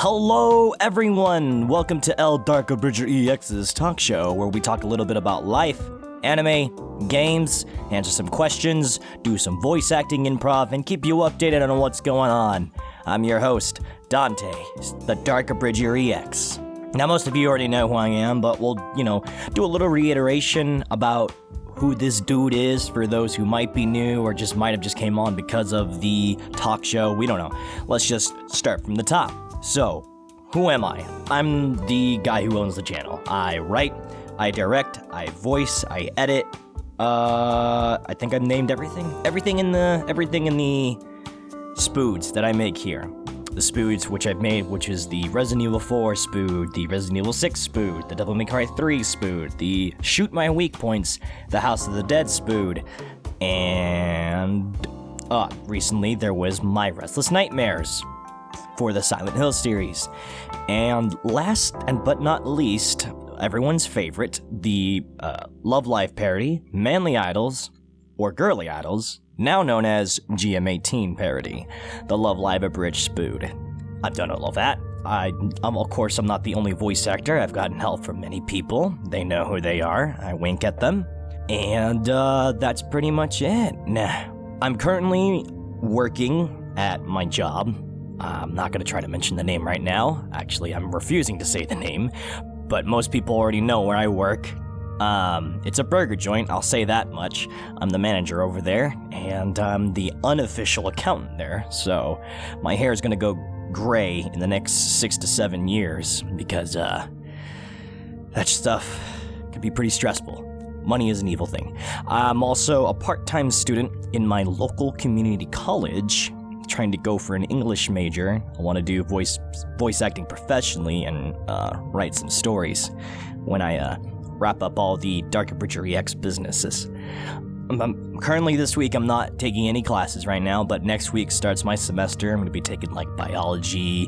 Hello everyone! Welcome to DarkAbridgerEX's talk show, where we talk a little bit about life, anime, games, answer some questions, do some voice acting improv, and keep you updated on what's going on. I'm your host, Dante, the DarkAbridgerEX. Now most of you already know who I am, but we'll, do a little reiteration about who this dude is for those who might be new or just might have just came on because of the talk show. We don't know. Let's just start from the top. So, who am I? I'm the guy who owns the channel. I write, I direct, I voice, I edit. I think I've named everything. Everything in the spoods that I make here. The spoods which I've made, which is the Resident Evil 4 spood, the Resident Evil 6 spood, the Devil May Cry 3 spood, the Shoot My Weak Points, the House of the Dead spood, and recently there was My Restless Nightmares for the Silent Hill series. And last but not least, everyone's favorite, the Love Life parody, Manly Idols, or Girly Idols, now known as GM18 parody, the Love Live Abridged spood. I've done all of that. Of course, I'm not the only voice actor. I've gotten help from many people. They know who they are. I wink at them. And that's pretty much it. I'm currently working at my job. I'm not going to try to mention the name right now. Actually, I'm refusing to say the name, but most people already know where I work. It's a burger joint, I'll say that much. I'm the manager over there, and I'm the unofficial accountant there, so my hair is going to go gray in the next 6 to 7 years, because, that stuff can be pretty stressful. Money is an evil thing. I'm also a part-time student in my local community college, trying to go for an English major. I want to do voice acting professionally and write some stories when I wrap up all the DarkAbridgerEX businesses. Currently this week I'm not taking any classes right now, but next week starts my semester. I'm going to be taking biology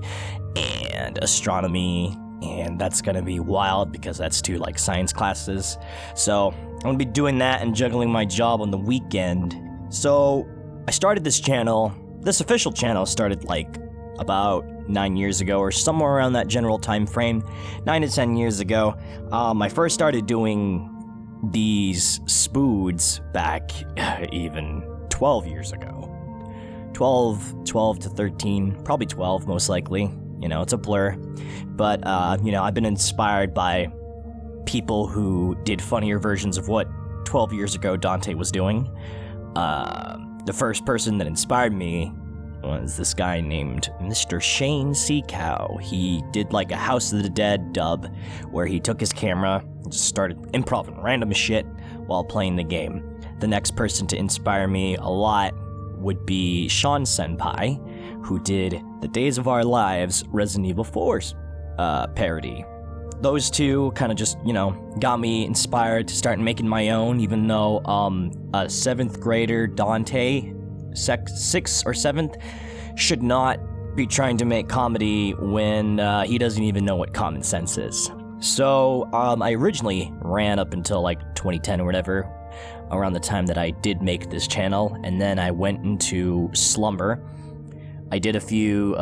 and astronomy, and that's going to be wild because that's two science classes. So I'm going to be doing that and juggling my job on the weekend. So I started this channel. This official channel started about 9 years ago, or somewhere around that general time frame, 9 to 10 years ago. I first started doing these spoods back even 12 years ago. 12 to 13, probably 12 most likely. It's a blur. But, I've been inspired by people who did funnier versions of what 12 years ago Dante was doing. The first person that inspired me was this guy named Mr. Shane Seacow. He did a House of the Dead dub where he took his camera and just started improvising random shit while playing the game. The next person to inspire me a lot would be Sean Senpai, who did the Days of Our Lives Resident Evil 4's parody. Those two kind of just, got me inspired to start making my own, even though a 7th grader, Dante, 6th or 7th, should not be trying to make comedy when he doesn't even know what common sense is. So I originally ran up until 2010 or whatever, around the time that I did make this channel, and then I went into slumber. I did a few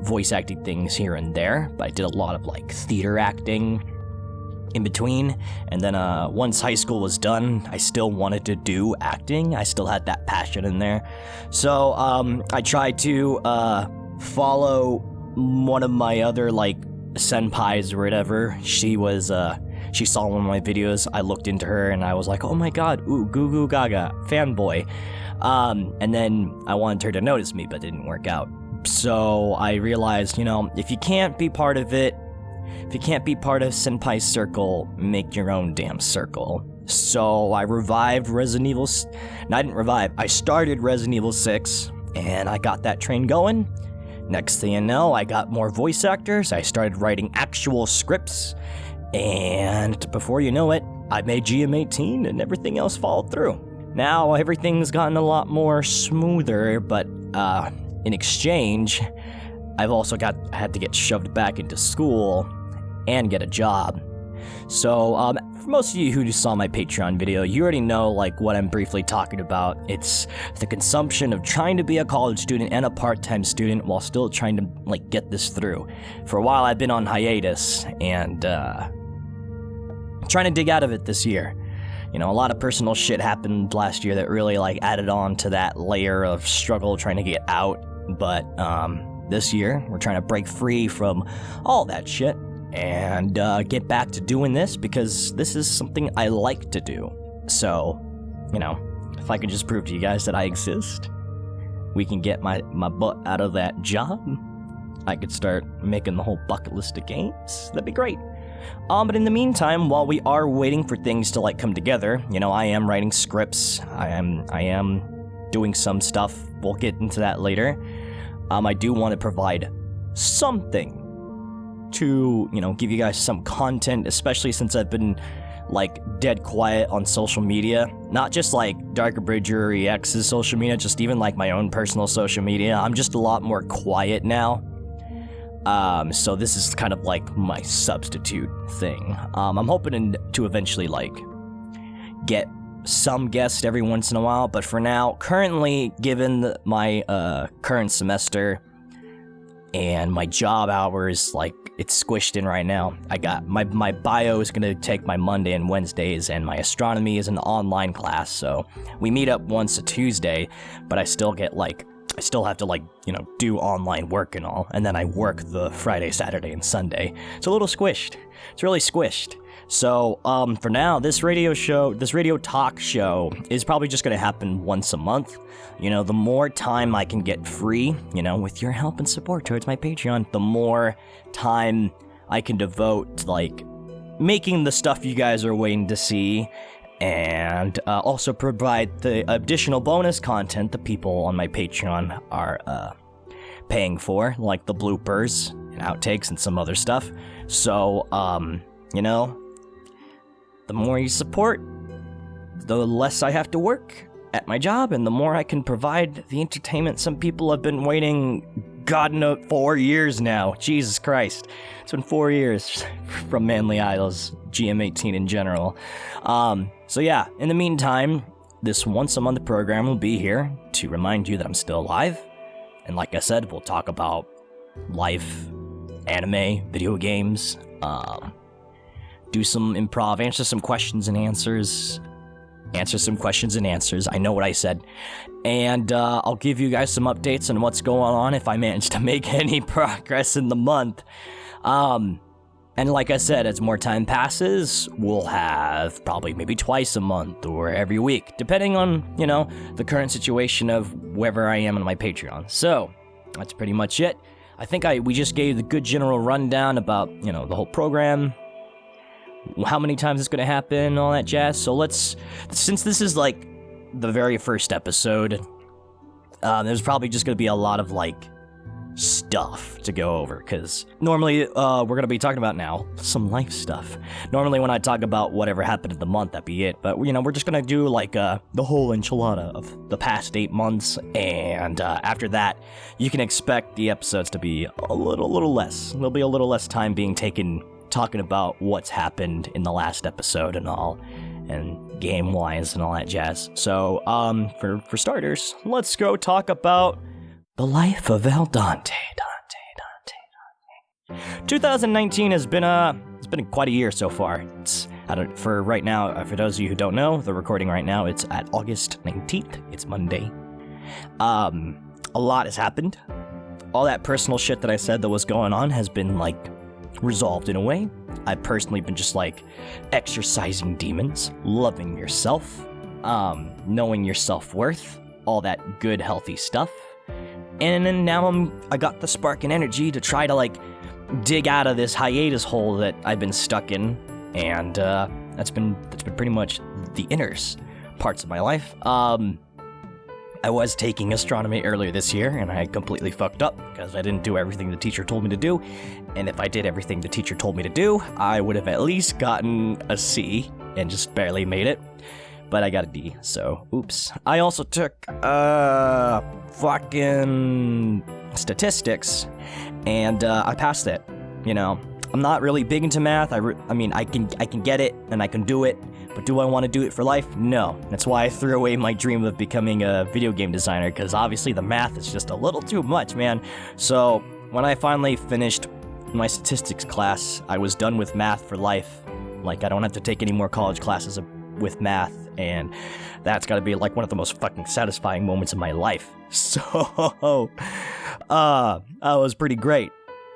voice acting things here and there, but I did a lot of theater acting in between. And then once high school was done, I still wanted to do acting. I still had that passion in there. So I tried to follow one of my other senpais or whatever. She saw one of my videos. I looked into her and I was like, oh my god, ooh, goo goo gaga, fanboy. And then I wanted her to notice me, but it didn't work out. So I realized, if you can't be part of it, if you can't be part of Senpai's circle, make your own damn circle. So I revived Resident Evil... No, I didn't revive. I started Resident Evil 6, and I got that train going. Next thing you know, I got more voice actors. I started writing actual scripts. And before you know it, I made GM18, and everything else followed through. Now, everything's gotten a lot more smoother, but in exchange, I've also had to get shoved back into school and get a job. So, for most of you who just saw my Patreon video, you already know, like, what I'm briefly talking about. It's the consumption of trying to be a college student and a part-time student while still trying to, like, get this through. For a while, I've been on hiatus, and, trying to dig out of it this year. You know, a lot of personal shit happened last year that really, like, added on to that layer of struggle trying to get out. But, this year, we're trying to break free from all that shit and, get back to doing this because this is something I like to do. So, you know, if I could just prove to you guys that I exist, we can get my butt out of that job. I could start making the whole bucket list of games. That'd be great. But in the meantime, while we are waiting for things to, like, come together, you know, I am writing scripts. I am doing some stuff. We'll get into that later. I do want to provide something to, you know, give you guys some content, especially since I've been, like, dead quiet on social media. Not just, like, DarkAbridgerEX's social media, just even, like, my own personal social media. I'm just a lot more quiet now. So this is kind of like my substitute thing. I'm hoping to eventually, like, get some guests every once in a while, but for now, currently, given my, current semester and my job hours, like, it's squished in right now. I got, my bio is gonna take my Monday and Wednesdays, and my astronomy is an online class, so we meet up once a Tuesday, but I still get, like, I still have to, like, you know, do online work and all, and then I work the Friday, Saturday, and Sunday. It's a little squished. It's really squished. So, for now, this radio talk show is probably just gonna happen once a month. You know, the more time I can get free, you know, with your help and support towards my Patreon, the more time I can devote to, like, making the stuff you guys are waiting to see, and also provide the additional bonus content the people on my Patreon are paying for, like the bloopers and outtakes and some other stuff. So, you know, the more you support, the less I have to work at my job, and the more I can provide the entertainment some people have been waiting, God knows, 4 years now. Jesus Christ. It's been 4 years from Manly Idols, GM18 in general. So yeah, in the meantime, this once-a-month program will be here to remind you that I'm still alive. And like I said, we'll talk about life, anime, video games, do some improv, answer some questions and answers. I know what I said. And I'll give you guys some updates on what's going on if I manage to make any progress in the month. And like I said, as more time passes, we'll have probably maybe twice a month or every week, depending on, you know, the current situation of wherever I am on my Patreon. So, that's pretty much it. I think we just gave the good general rundown about, you know, the whole program, how many times it's going to happen, all that jazz. So since this is, like, the very first episode, there's probably just going to be a lot of, like, stuff to go over, because normally we're going to be talking about now some life stuff. Normally when I talk about whatever happened in the month, that'd be it, but you know, we're just going to do like the whole enchilada of the past 8 months, and after that you can expect the episodes to be a little less. There'll be a little less time being taken talking about what's happened in the last episode and all, and game-wise and all that jazz. So for starters, let's go talk about the life of El Dante. 2019 has been quite a year so far. For right now, for those of you who don't know, the recording right now, it's at August 19th. It's Monday. A lot has happened. All that personal shit that I said that was going on has been, like, resolved in a way. I've personally been just, like, exercising demons, loving yourself, knowing your self-worth, all that good, healthy stuff. And then now I got the spark and energy to try to, like, dig out of this hiatus hole that I've been stuck in, and that's been pretty much the inner parts of my life. I was taking astronomy earlier this year, and I completely fucked up because I didn't do everything the teacher told me to do. And if I did everything the teacher told me to do, I would have at least gotten a C and just barely made it. But I got a D, so oops. I also took fucking statistics, and I passed it. You know, I'm not really big into math. I mean, I can get it and I can do it, but do I want to do it for life? No. That's why I threw away my dream of becoming a video game designer, because obviously the math is just a little too much, man. So when I finally finished my statistics class, I was done with math for life. Like, I don't have to take any more college classes with math, and that's gotta be like one of the most fucking satisfying moments of my life. So, that was pretty great.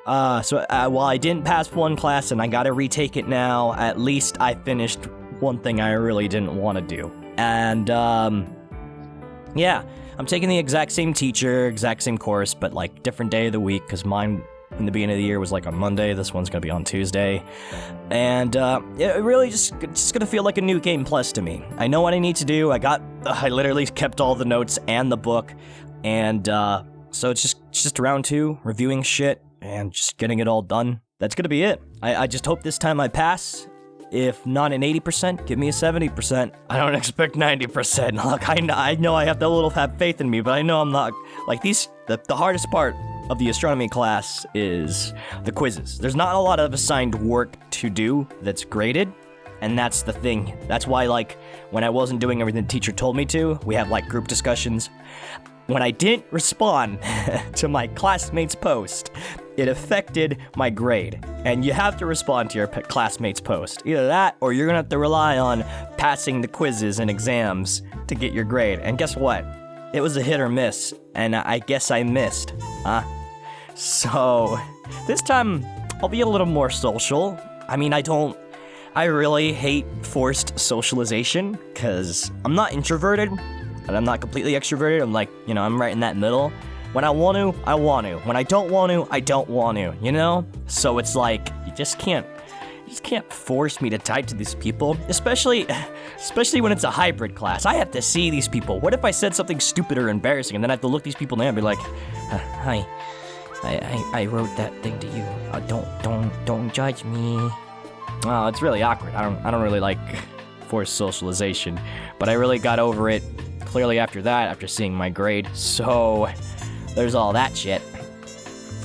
While I didn't pass one class and I gotta retake it now, at least I finished one thing I really didn't want to do. And, yeah, I'm taking the exact same teacher, exact same course, but, like, different day of the week, because mine in the beginning of the year was, like, on Monday. This one's gonna be on Tuesday. And, it really just gonna feel like a new game plus to me. I know what I need to do. I literally kept all the notes and the book. And, so it's just round 2, reviewing shit, and just getting it all done. That's gonna be it. I just hope this time I pass. If not an 80%, give me a 70%. I don't expect 90%. Look, I know I have to have faith in me, but I know I'm not. Like, the hardest part of the astronomy class is the quizzes. There's not a lot of assigned work to do that's graded, and that's the thing. That's why, like, when I wasn't doing everything the teacher told me to, we have, like, group discussions. When I didn't respond to my classmate's post, it affected my grade. And you have to respond to your classmate's post. Either that, or you're gonna have to rely on passing the quizzes and exams to get your grade. And guess what? It was a hit or miss, and I guess I missed. So, this time, I'll be a little more social. I mean, I really hate forced socialization, because I'm not introverted, and I'm not completely extroverted. I'm like, I'm right in that middle. When I want to, I want to. When I don't want to, I don't want to, So it's like, you just can't force me to type to these people, especially when it's a hybrid class. I have to see these people. What if I said something stupid or embarrassing, and then I have to look these people in the eye and be like, hi, I wrote that thing to you. Don't judge me. Oh, it's really awkward. I don't really like forced socialization, but I really got over it clearly after seeing my grade. So there's all that shit.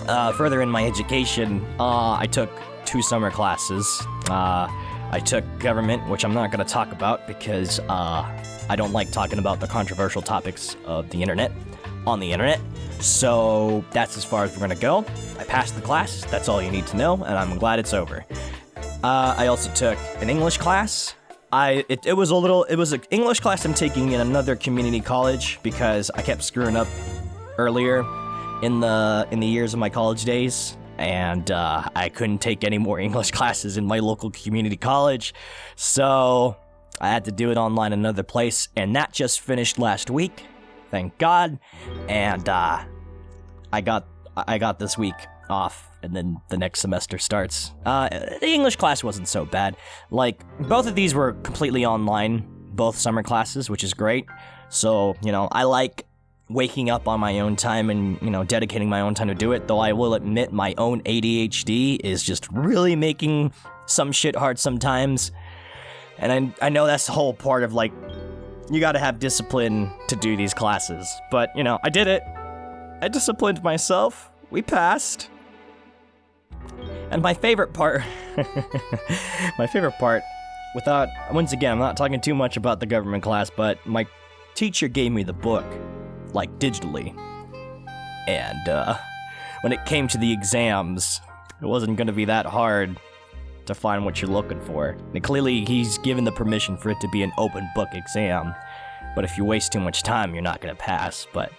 Further in my education, I took 2 summer classes. I took government, which I'm not going to talk about because I don't like talking about the controversial topics of the internet on the internet. So that's as far as we're going to go. I passed the class. That's all you need to know, and I'm glad it's over. I also took an English class. It was an English class I'm taking in another community college because I kept screwing up earlier in the years of my college days, and I couldn't take any more English classes in my local community college, so I had to do it online in another place, and that just finished last week, thank God, and I got this week off, and then the next semester starts. The English class wasn't so bad. Like, both of these were completely online, both summer classes, which is great. So, I like waking up on my own time and, dedicating my own time to do it, though I will admit my own ADHD is just really making some shit hard sometimes. And I know that's the whole part of, like, you gotta have discipline to do these classes. But, I did it. I disciplined myself. We passed. And my favorite part, once again, I'm not talking too much about the government class, but my teacher gave me the book, like, digitally. And, when it came to the exams, it wasn't gonna be that hard to find what you're looking for. And clearly, he's given the permission for it to be an open book exam. But if you waste too much time, you're not gonna pass. But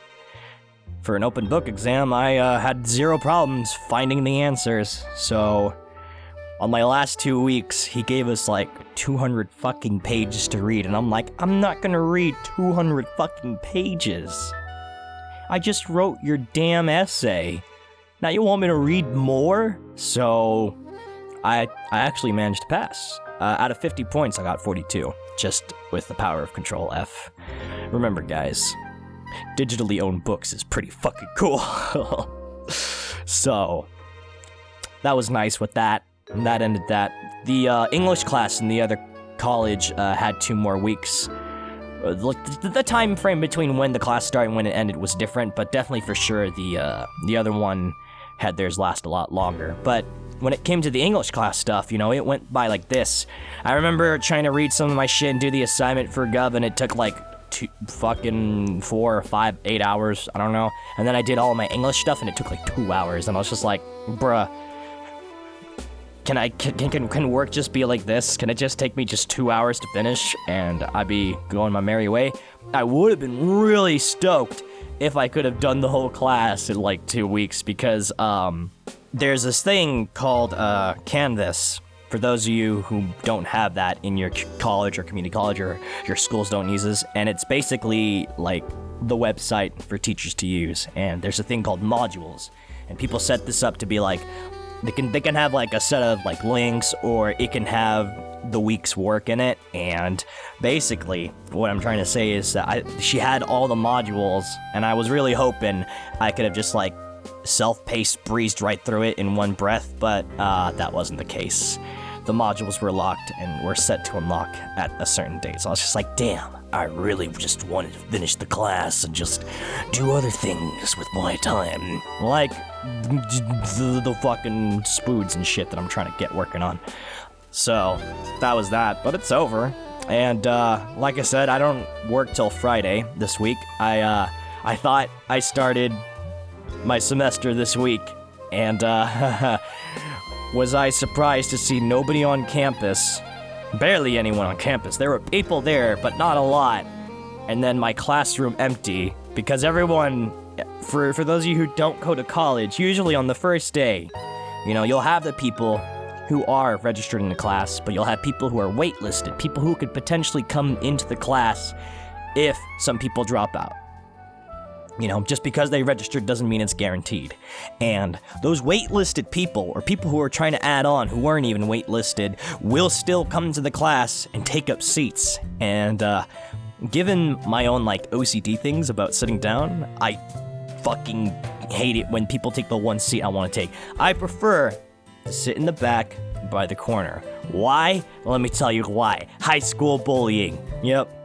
for an open book exam, I had 0 problems finding the answers. So, on my last 2 weeks, he gave us like 200 fucking pages to read, and I'm like, I'm not gonna read 200 fucking pages. I just wrote your damn essay. Now you want me to read more? So, I actually managed to pass. Out of 50 points, I got 42, just with the power of Control F. Remember, guys, digitally owned books is pretty fucking cool. So, that was nice with that, and that ended that. The English class in the other college had 2 more weeks. The time frame between when the class started and when it ended was different, but definitely for sure the other one had theirs last a lot longer. But when it came to the English class stuff, it went by like this. I remember trying to read some of my shit and do the assignment for Gov, and it took like 4 or 5, 8 hours, I don't know. And then I did all of my English stuff, and it took like 2 hours, and I was just like, bruh, can work just be like this? Can it just take me just 2 hours to finish, and I'd be going my merry way? I would have been really stoked if I could have done the whole class in like 2 weeks, because there's this thing called Canvas. For those of you who don't have that in your college or community college, or your schools don't use this, and it's basically like the website for teachers to use, and there's a thing called modules, and people set this up to be like, they can have like a set of like links, or it can have the week's work in it. And basically what I'm trying to say is that she had all the modules, and I was really hoping I could have just like self-paced breezed right through it in one breath, but that wasn't the case. The modules were locked and were set to unlock at a certain date, so I was just like, damn, I really just wanted to finish the class and just do other things with my time, like the fucking spoods and shit that I'm trying to get working on. So that was that, but it's over. And like I said, I don't work till Friday this week. I thought I started my semester this week, and was I surprised to see nobody on campus. Barely anyone on campus. There were people there, but not a lot. And then my classroom empty, because everyone, for those of you who don't go to college, usually on the first day, you'll have the people who are registered in the class, but you'll have people who are waitlisted, people who could potentially come into the class if some people drop out. Just because they registered doesn't mean it's guaranteed. And those waitlisted people, or people who are trying to add on who weren't even waitlisted, will still come to the class and take up seats. And given my own OCD things about sitting down, I fucking hate it when people take the one seat I want to take. I prefer to sit in the back by the corner. Why? Let me tell you why. High school bullying. Yep.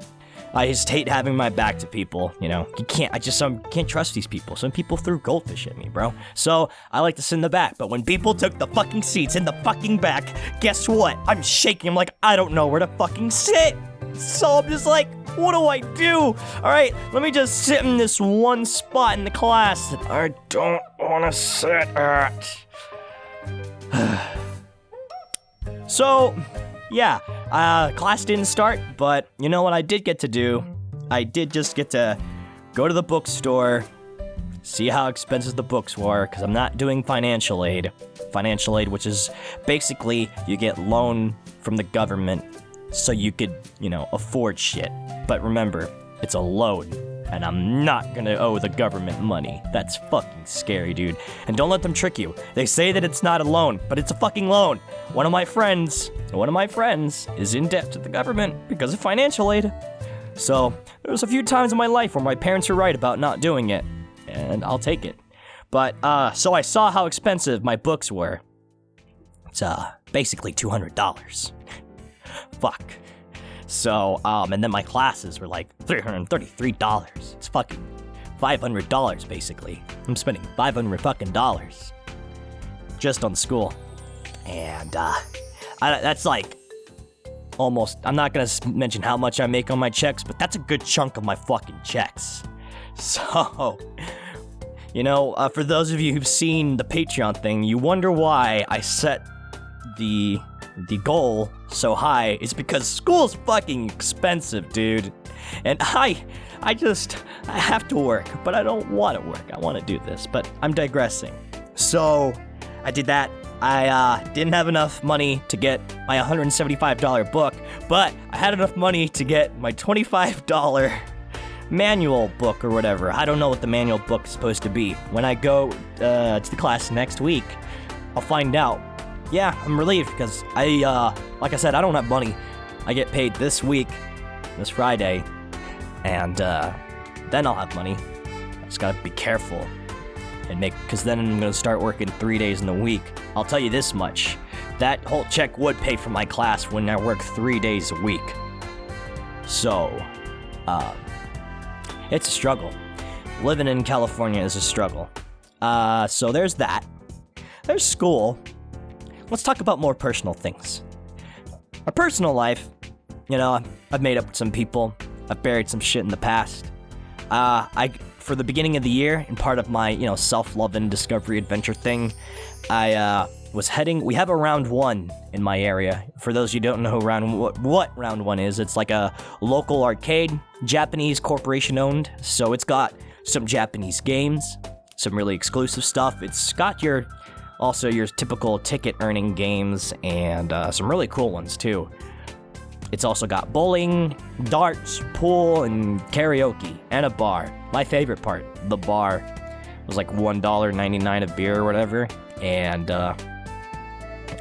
I just hate having my back to people, I can't trust these people. Some people threw goldfish at me, bro. So I like to sit in the back, but when people took the fucking seats in the fucking back, guess what? I'm shaking. I'm like, I don't know where to fucking sit. So I'm just like, what do I do? All right, let me just sit in this one spot in the class that I don't want to sit at. So, yeah, class didn't start, but you know what I did get to do? I did just get to go to the bookstore, see how expensive the books were, because I'm not doing financial aid. Financial aid, which is basically you get loan from the government so you could, afford shit. But remember, it's a loan, and I'm not gonna owe the government money. That's fucking scary, dude. And don't let them trick you. They say that it's not a loan, but it's a fucking loan. One of my friends is in debt to the government because of financial aid. So, there was a few times in my life where my parents were right about not doing it, and I'll take it. But, so I saw how expensive my books were. It's, basically $200. Fuck. So, and then my classes were like $333. It's fucking $500, basically. I'm spending $500 fucking dollars just on school. And, that's like almost, I'm not gonna mention how much I make on my checks, but that's a good chunk of my fucking checks. So, for those of you who've seen the Patreon thing, you wonder why I set the goal so high. Is because school's fucking expensive, dude. And I have to work, but I don't want to work. I want to do this, but I'm digressing. So, I did that. I didn't have enough money to get my $175 book, but I had enough money to get my $25 manual book or whatever. I don't know what the manual book is supposed to be. When I go to the class next week, I'll find out. Yeah, I'm relieved because like I said, I don't have money. I get paid this week, this Friday, and then I'll have money. I just gotta be careful and because then I'm gonna start working 3 days in the week. I'll tell you this much, that whole check would pay for my class when I work 3 days a week. So, it's a struggle. Living in California is a struggle. So there's that. There's school. let's talk about more personal things. My personal life, I've made up with some people. I've buried some shit in the past. For the beginning of the year, and part of my, self-love and discovery adventure thing, I we have a round one in my area. For those who don't know what round one is, it's like a local arcade, Japanese corporation owned, so it's got some Japanese games, some really exclusive stuff. It's got your typical ticket earning games, and some really cool ones too. It's also got bowling, darts, pool, and karaoke, and a bar. My favorite part, the bar, was like $1.99 a beer or whatever, and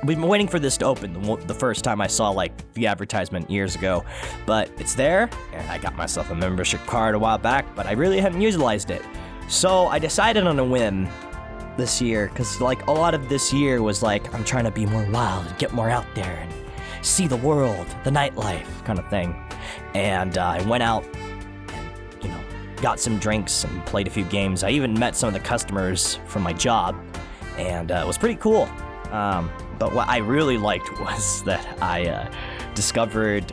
we've been waiting for this to open the first time I saw, the advertisement years ago, but it's there, and I got myself a membership card a while back, but I really hadn't utilized it. So I decided on a whim this year, because, a lot of this year was, I'm trying to be more wild and get more out there and see the world, the nightlife kind of thing. And I went out and, got some drinks and played a few games. I even met some of the customers from my job, and it was pretty cool. But what I really liked was that I discovered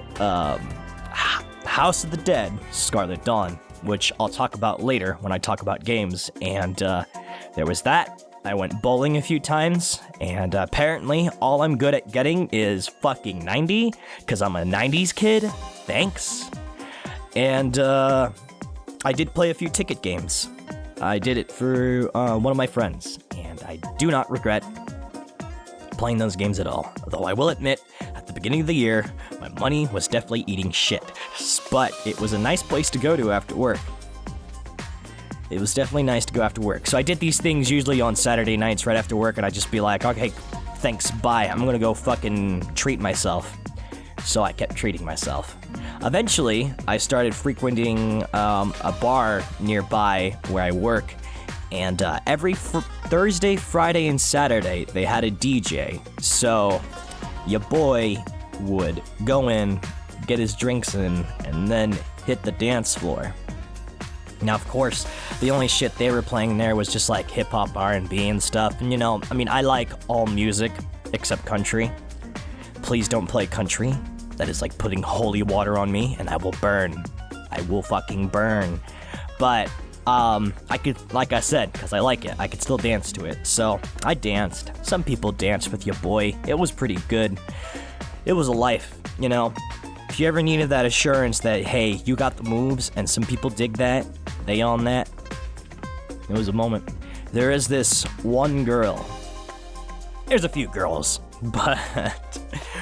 House of the Dead, Scarlet Dawn, which I'll talk about later when I talk about games. And there was that. I went bowling a few times, and apparently all I'm good at getting is fucking 90, because I'm a 90s kid. Thanks. And I did play a few ticket games. I did it for one of my friends, and I do not regret playing those games at all. Although I will admit, at the beginning of the year, my money was definitely eating shit. But it was a nice place to go to after work. It was definitely nice to go after work. So I did these things usually on Saturday nights right after work, and I'd just be like, okay, thanks, bye. I'm gonna go fucking treat myself. So I kept treating myself. Eventually, I started frequenting a bar nearby where I work, and every Thursday, Friday, and Saturday, they had a DJ. So your boy would go in, get his drinks in, and then hit the dance floor. Now, of course, the only shit they were playing there was just hip-hop, R&B, and stuff. And I like all music except country. Please don't play country. That is like putting holy water on me, and I will burn. I will fucking burn. But I could, like I said, because I like it, I could still dance to it. So I danced. Some people danced with your boy. It was pretty good. It was a life, If you ever needed that assurance that, hey, you got the moves, and some people dig that, they own that, it was a moment. There is this one girl. There's a few girls, but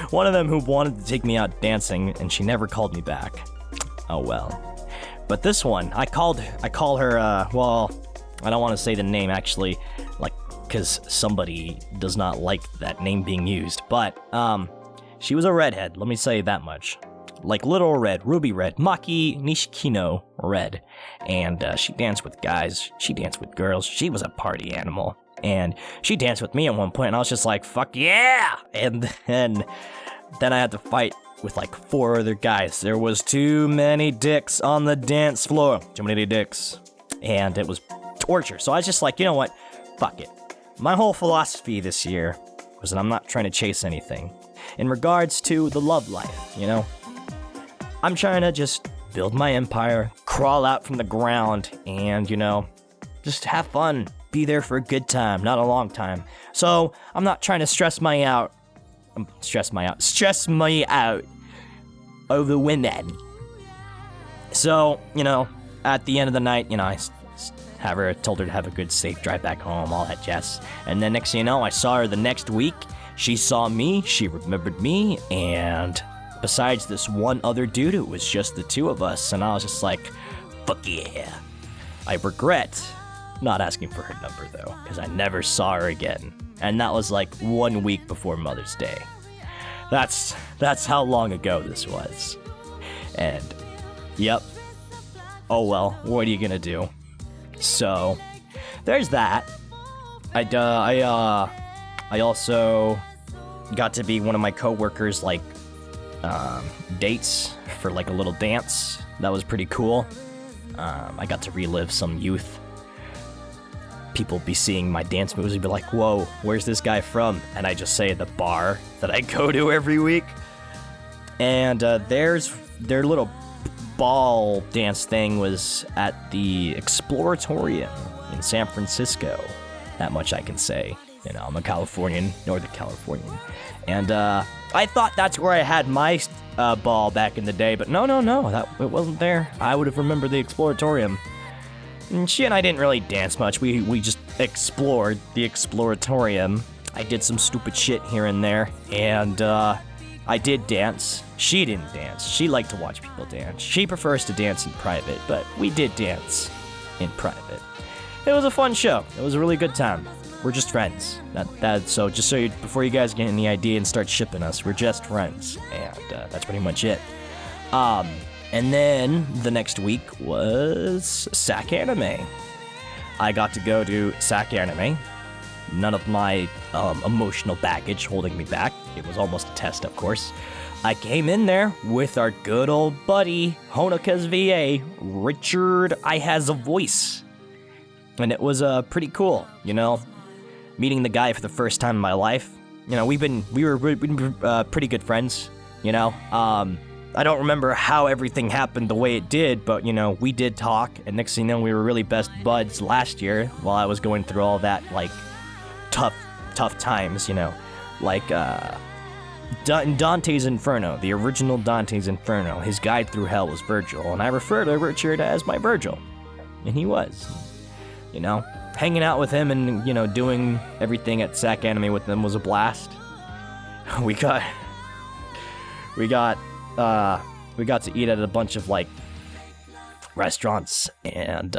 one of them who wanted to take me out dancing, and she never called me back. Oh well. But this one, I call her, well, I don't want to say the name actually, because somebody does not like that name being used, but, she was a redhead, let me say that much. Little red, ruby red, Maki Nishikino red. And she danced with guys, she danced with girls, she was a party animal. And she danced with me at one point, and I was just like, fuck yeah! And then I had to fight with 4 other guys. There was too many dicks on the dance floor. Too many dicks. And it was torture. So I was just like, you know what? Fuck it. My whole philosophy this year was that I'm not trying to chase anything. In regards to the love life, I'm trying to just build my empire, crawl out from the ground, and, just have fun. Be there for a good time, not a long time. So I'm not trying to stress me out over women. So, at the end of the night, I told her to have a good, safe drive back home, all that jazz. And then next thing you know, I saw her the next week. She saw me, she remembered me, and besides this one other dude, it was just the two of us, and I was just like, fuck yeah. I regret not asking for her number, though, because I never saw her again. And that was 1 week before Mother's Day. That's how long ago this was. And, yep. Oh well, what are you gonna do? So, there's that. I also got to be one of my coworkers' dates for a little dance. That was pretty cool. I got to relive some youth. people be seeing my dance moves and be like, whoa, where's this guy from? And I just say the bar that I go to every week. And their little ball dance thing was at the Exploratorium in San Francisco. That much I can say. You know, I'm a Californian, Northern Californian. And I thought that's where I had my ball back in the day, but no, it wasn't there. I would have remembered the Exploratorium. And she and I didn't really dance much. We just explored the Exploratorium. I did some stupid shit here and there, and I did dance. She didn't dance. She liked to watch people dance. She prefers to dance in private, but we did dance in private. It was a fun show. It was a really good time. We're just friends. So just before you guys get any idea and start shipping us, we're just friends, and that's pretty much it. And then the next week was SAC Anime. I got to go to SAC Anime. None of my emotional baggage holding me back. It was almost a test, of course. I came in there with our good old buddy, Honoka's VA, Richard I Has a Voice. And it was pretty cool, you know, meeting the guy for the first time in my life. You know, we've been pretty good friends, you know. I don't remember how everything happened the way it did, but, you know, we did talk, and next thing you know, we were really best buds last year while I was going through all that, like, tough times, you know. Like, Dante's Inferno, the original Dante's Inferno, his guide through hell was Virgil, and I refer to Richard as my Virgil. And he was. You know, hanging out with him and, you know, doing everything at SAC Anime with them was a blast. We got to eat at a bunch of, like, restaurants, and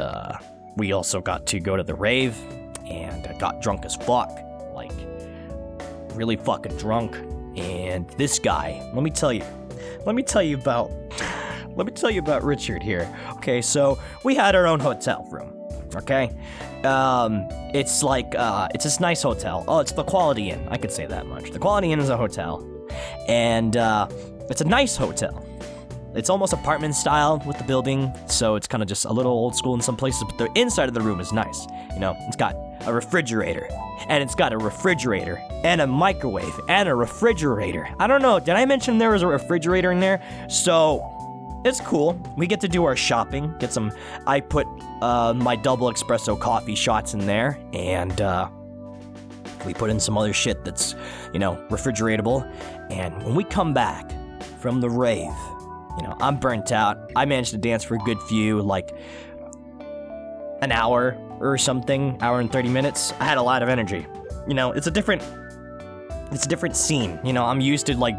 we also got to go to the rave, and got drunk as fuck, like, really fucking drunk. And this guy, let me tell you about Richard here. Okay, so we had our own hotel room, okay? It's like, it's this nice hotel. Oh, it's the Quality Inn, I could say that much. The Quality Inn is a hotel, and it's a nice hotel. It's almost apartment style with the building, so it's kind of just a little old school in some places, but the inside of the room is nice. You know, it's got a refrigerator, and it's got a refrigerator, and a microwave, and a refrigerator. I don't know, did I mention there was a refrigerator in there? So, it's cool. We get to do our shopping, I put my double espresso coffee shots in there, and we put in some other shit that's, you know, refrigeratable, and when we come back from the rave, you know, I'm burnt out. I managed to dance for a good few, like, an hour or something, hour and 30 minutes. I had a lot of energy. You know, it's a different scene. You know, I'm used to, like,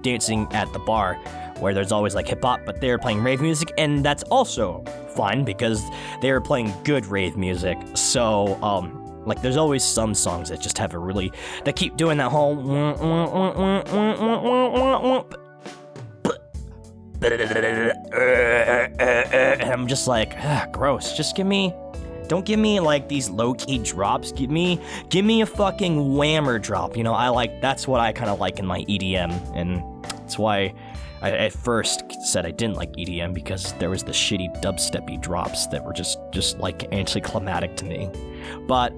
dancing at the bar where there's always, like, hip-hop, but they're playing rave music, and that's also fun because they're playing good rave music. So, like, there's always some songs that just have that keep doing that whole and I'm just like, gross. Just don't give me like these low-key drops. Give me a fucking whammer drop. You know, that's what I kind of like in my EDM, and that's why I at first said I didn't like EDM, because there was the shitty dubsteppy drops that were just like anticlimactic to me. But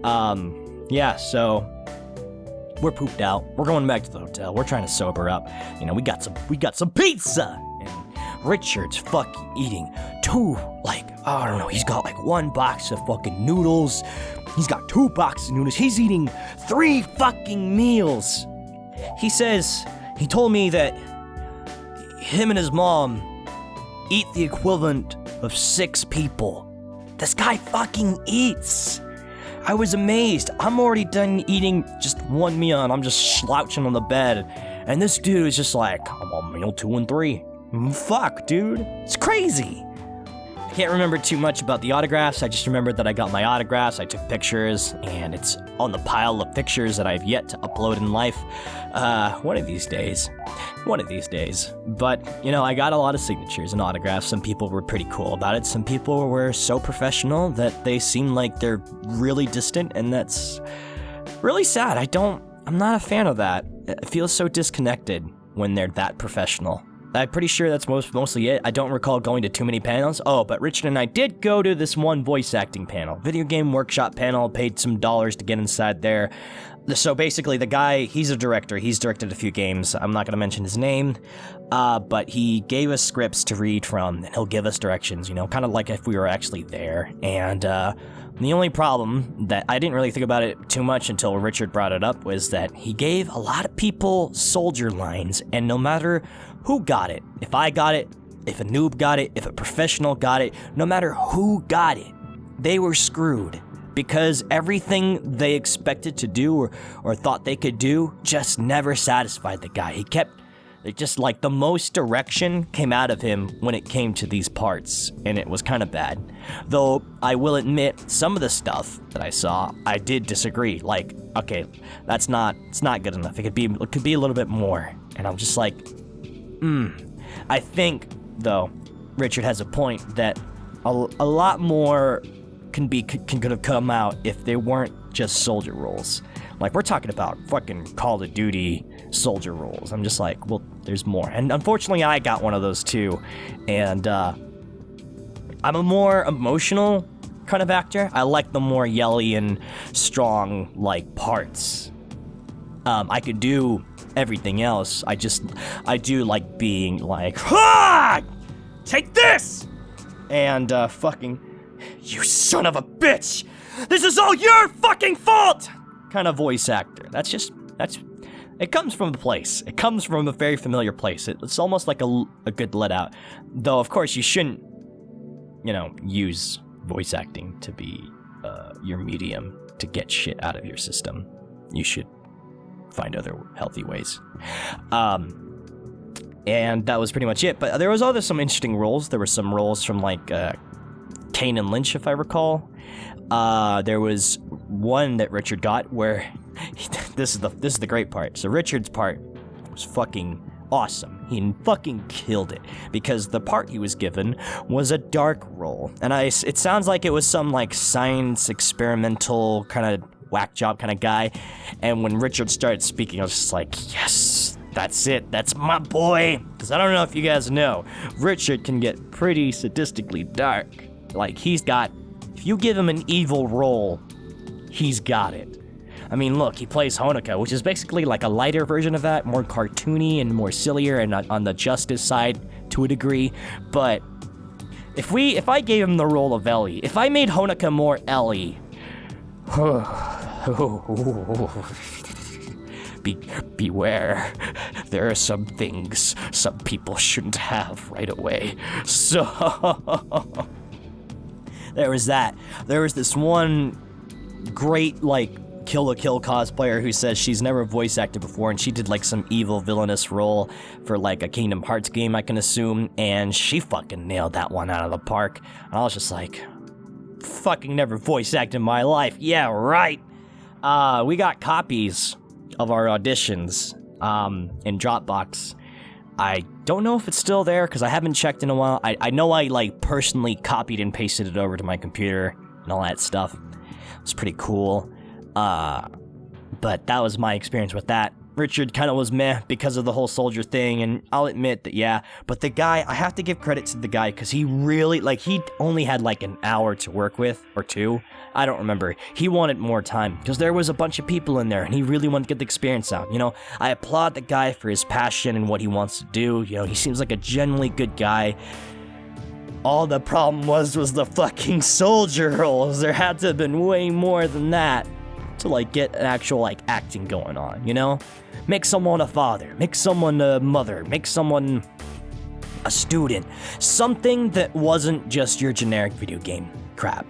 yeah, so we're pooped out. We're going back to the hotel. We're trying to sober up. You know, we got some pizza. Richard's fucking eating I don't know, he's got like 1 box of fucking noodles. He's got 2 boxes of noodles. He's eating 3 fucking meals. He told me that him and his mom eat the equivalent of 6 people. This guy fucking eats. I was amazed. I'm already done eating just 1 meal, and I'm just slouching on the bed. And this dude is just like, I'm on meal 2 and 3. Fuck, dude. It's crazy. I can't remember too much about the autographs. I just remembered that I got my autographs, I took pictures, and it's on the pile of pictures that I've yet to upload in life. One of these days. But, you know, I got a lot of signatures and autographs. Some people were pretty cool about it. Some people were so professional that they seem like they're really distant, and that's really sad. I'm not a fan of that. It feels so disconnected when they're that professional. I'm pretty sure that's mostly it. I don't recall going to too many panels. Oh, but Richard and I did go to this one voice acting panel. Video Game Workshop panel, paid some dollars to get inside there. So basically, the guy, he's a director. He's directed a few games. I'm not going to mention his name, but he gave us scripts to read from, and he'll give us directions, kind of like if we were actually there. And the only problem that I didn't really think about it too much until Richard brought it up was that he gave a lot of people soldier lines, and no matter who got it, if I got it, if a noob got it, if a professional got it, no matter who got it, they were screwed. Because everything they expected to do or thought they could do just never satisfied the guy. It just like the most direction came out of him when it came to these parts, and it was kind of bad. Though I will admit, some of the stuff that I saw, I did disagree. Like, okay, it's not good enough. It could be a little bit more. And I'm just like, I think, though, Richard has a point that a lot more could have come out if they weren't just soldier roles. Like, we're talking about fucking Call of Duty soldier roles. I'm just like, well, there's more. And unfortunately, I got one of those too. And I'm a more emotional kind of actor. I like the more yelly and strong, like, parts. I could do everything else. I do like being like, ha! Take this! And fucking, you son of a bitch! This is all your fucking fault! Kind of voice actor. It comes from a place. It comes from a very familiar place. It's almost like a good let out. Though, of course, you shouldn't, use voice acting to be your medium to get shit out of your system. You should find other healthy ways. And that was pretty much it. But there was some interesting roles. There were some roles from like Kane and Lynch, if I recall. There was one that Richard got where this is the great part. So Richard's part was fucking awesome. He fucking killed it because the part he was given was a dark role, and it sounds like it was some like science experimental kind of whack job kind of guy. And when Richard started speaking, I was just like, yes, that's it. That's my boy. Because I don't know if you guys know, Richard can get pretty sadistically dark. Like, if you give him an evil role, he's got it. I mean, look, he plays Honoka, which is basically like a lighter version of that, more cartoony and more sillier and on the justice side to a degree. But if I gave him the role of Ellie, if I made Honoka more Ellie, beware. There are some things some people shouldn't have right away. So there was that. There was this one great, like, Kill la Kill cosplayer who says she's never voice acted before, and she did, like, some evil villainous role for, like, a Kingdom Hearts game, I can assume, and she fucking nailed that one out of the park. And I was just like, fucking never voice acted in my life. Yeah, right. We got copies of our auditions in Dropbox. I don't know if it's still there, because I haven't checked in a while. I know I, like, personally copied and pasted it over to my computer and all that stuff. It's pretty cool. But that was my experience with that. Richard kind of was meh because of the whole soldier thing, and I'll admit that, yeah. But the guy, I have to give credit to the guy, because he really, like, he only had, like, an hour to work with, or two. I don't remember. He wanted more time, because there was a bunch of people in there, and he really wanted to get the experience out, I applaud the guy for his passion and what he wants to do. He seems like a genuinely good guy. All the problem was the fucking soldier roles. There had to have been way more than that to, like, get an actual, like, acting going on, Make someone a father, make someone a mother, make someone a student. Something that wasn't just your generic video game crap.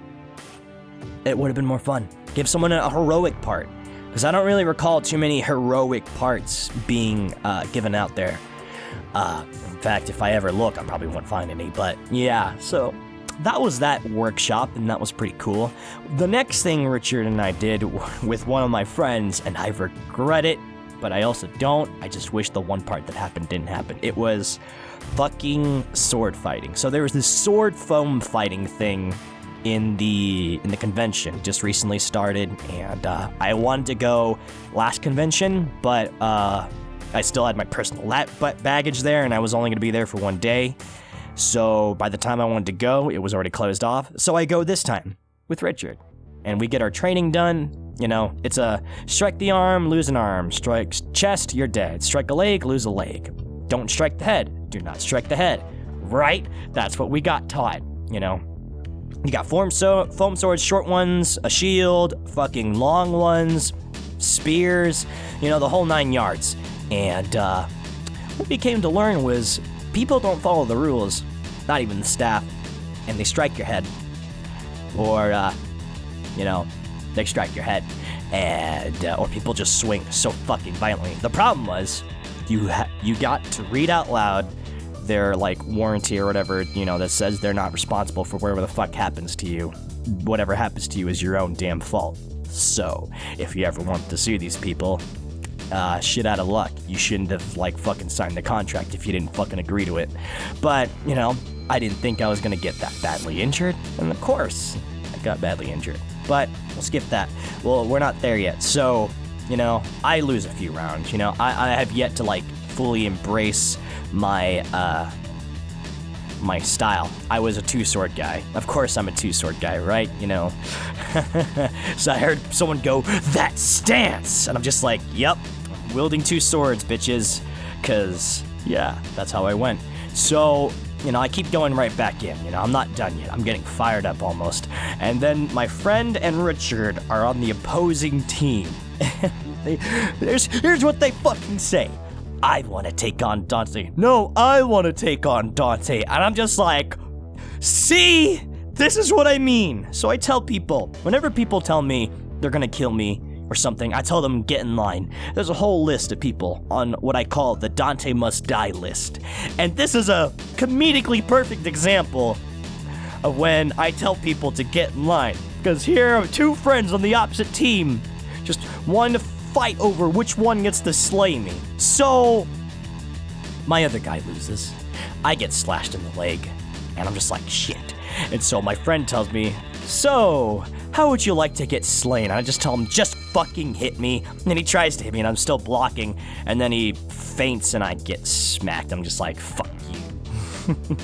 It would have been more fun. Give someone a heroic part, because I don't really recall too many heroic parts being given out there. In fact, if I ever look, I probably won't find any, but yeah, so that was that workshop, and that was pretty cool. The next thing Richard and I did with one of my friends, and I regret it, but I also don't. I just wish the one part that happened didn't happen. It was fucking sword fighting. So there was this sword foam fighting thing in the convention, just recently started, and I wanted to go last convention, but I still had my personal baggage there, and I was only going to be there for 1 day. So by the time I wanted to go, it was already closed off. So I go this time with Richard. And we get our training done. You know, it's a strike the arm, lose an arm. Strike chest, you're dead. Strike a leg, lose a leg. Don't strike the head. Do not strike the head. Right? That's what we got taught, you know. You got foam swords, short ones, a shield, fucking long ones, spears, you know, the whole 9 yards. And what we came to learn was people don't follow the rules, not even the staff, and they strike your head. Or, you know, they strike your head, and or people just swing so fucking violently. The problem was, you got to read out loud their, like, warranty or whatever, you know, that says they're not responsible for whatever the fuck happens to you. Whatever happens to you is your own damn fault. So, if you ever want to sue these people, shit out of luck. You shouldn't have, like, fucking signed the contract if you didn't fucking agree to it. But, you know, I didn't think I was gonna get that badly injured, and of course, I got badly injured. But we'll skip that. Well, we're not there yet. So, you know, I lose a few rounds. You know, I have yet to, like, fully embrace my my style. I was a 2-sword guy. Of course I'm a 2-sword guy, right? You know. So I heard someone go, "That stance!" And I'm just like, yep, wielding 2 swords, bitches. Cause, yeah, that's how I went. So, you know, I keep going right back in. You know, I'm not done yet. I'm getting fired up almost. And then my friend and Richard are on the opposing team. Here's what they fucking say. "I want to take on Dante." "No, I want to take on Dante." And I'm just like, see? This is what I mean. So I tell people, whenever people tell me they're gonna kill me or something, I tell them, get in line. There's a whole list of people on what I call the Dante must die list. And this is a comedically perfect example of when I tell people to get in line. Because here are 2 friends on the opposite team, just wanting to fight over which one gets to slay me. So, my other guy loses. I get slashed in the leg, and I'm just like, shit. And so my friend tells me, "So, how would you like to get slain?" And I just tell him, "Just fucking hit me." And then he tries to hit me, and I'm still blocking, and then he feints, and I get smacked. I'm just like, fuck you.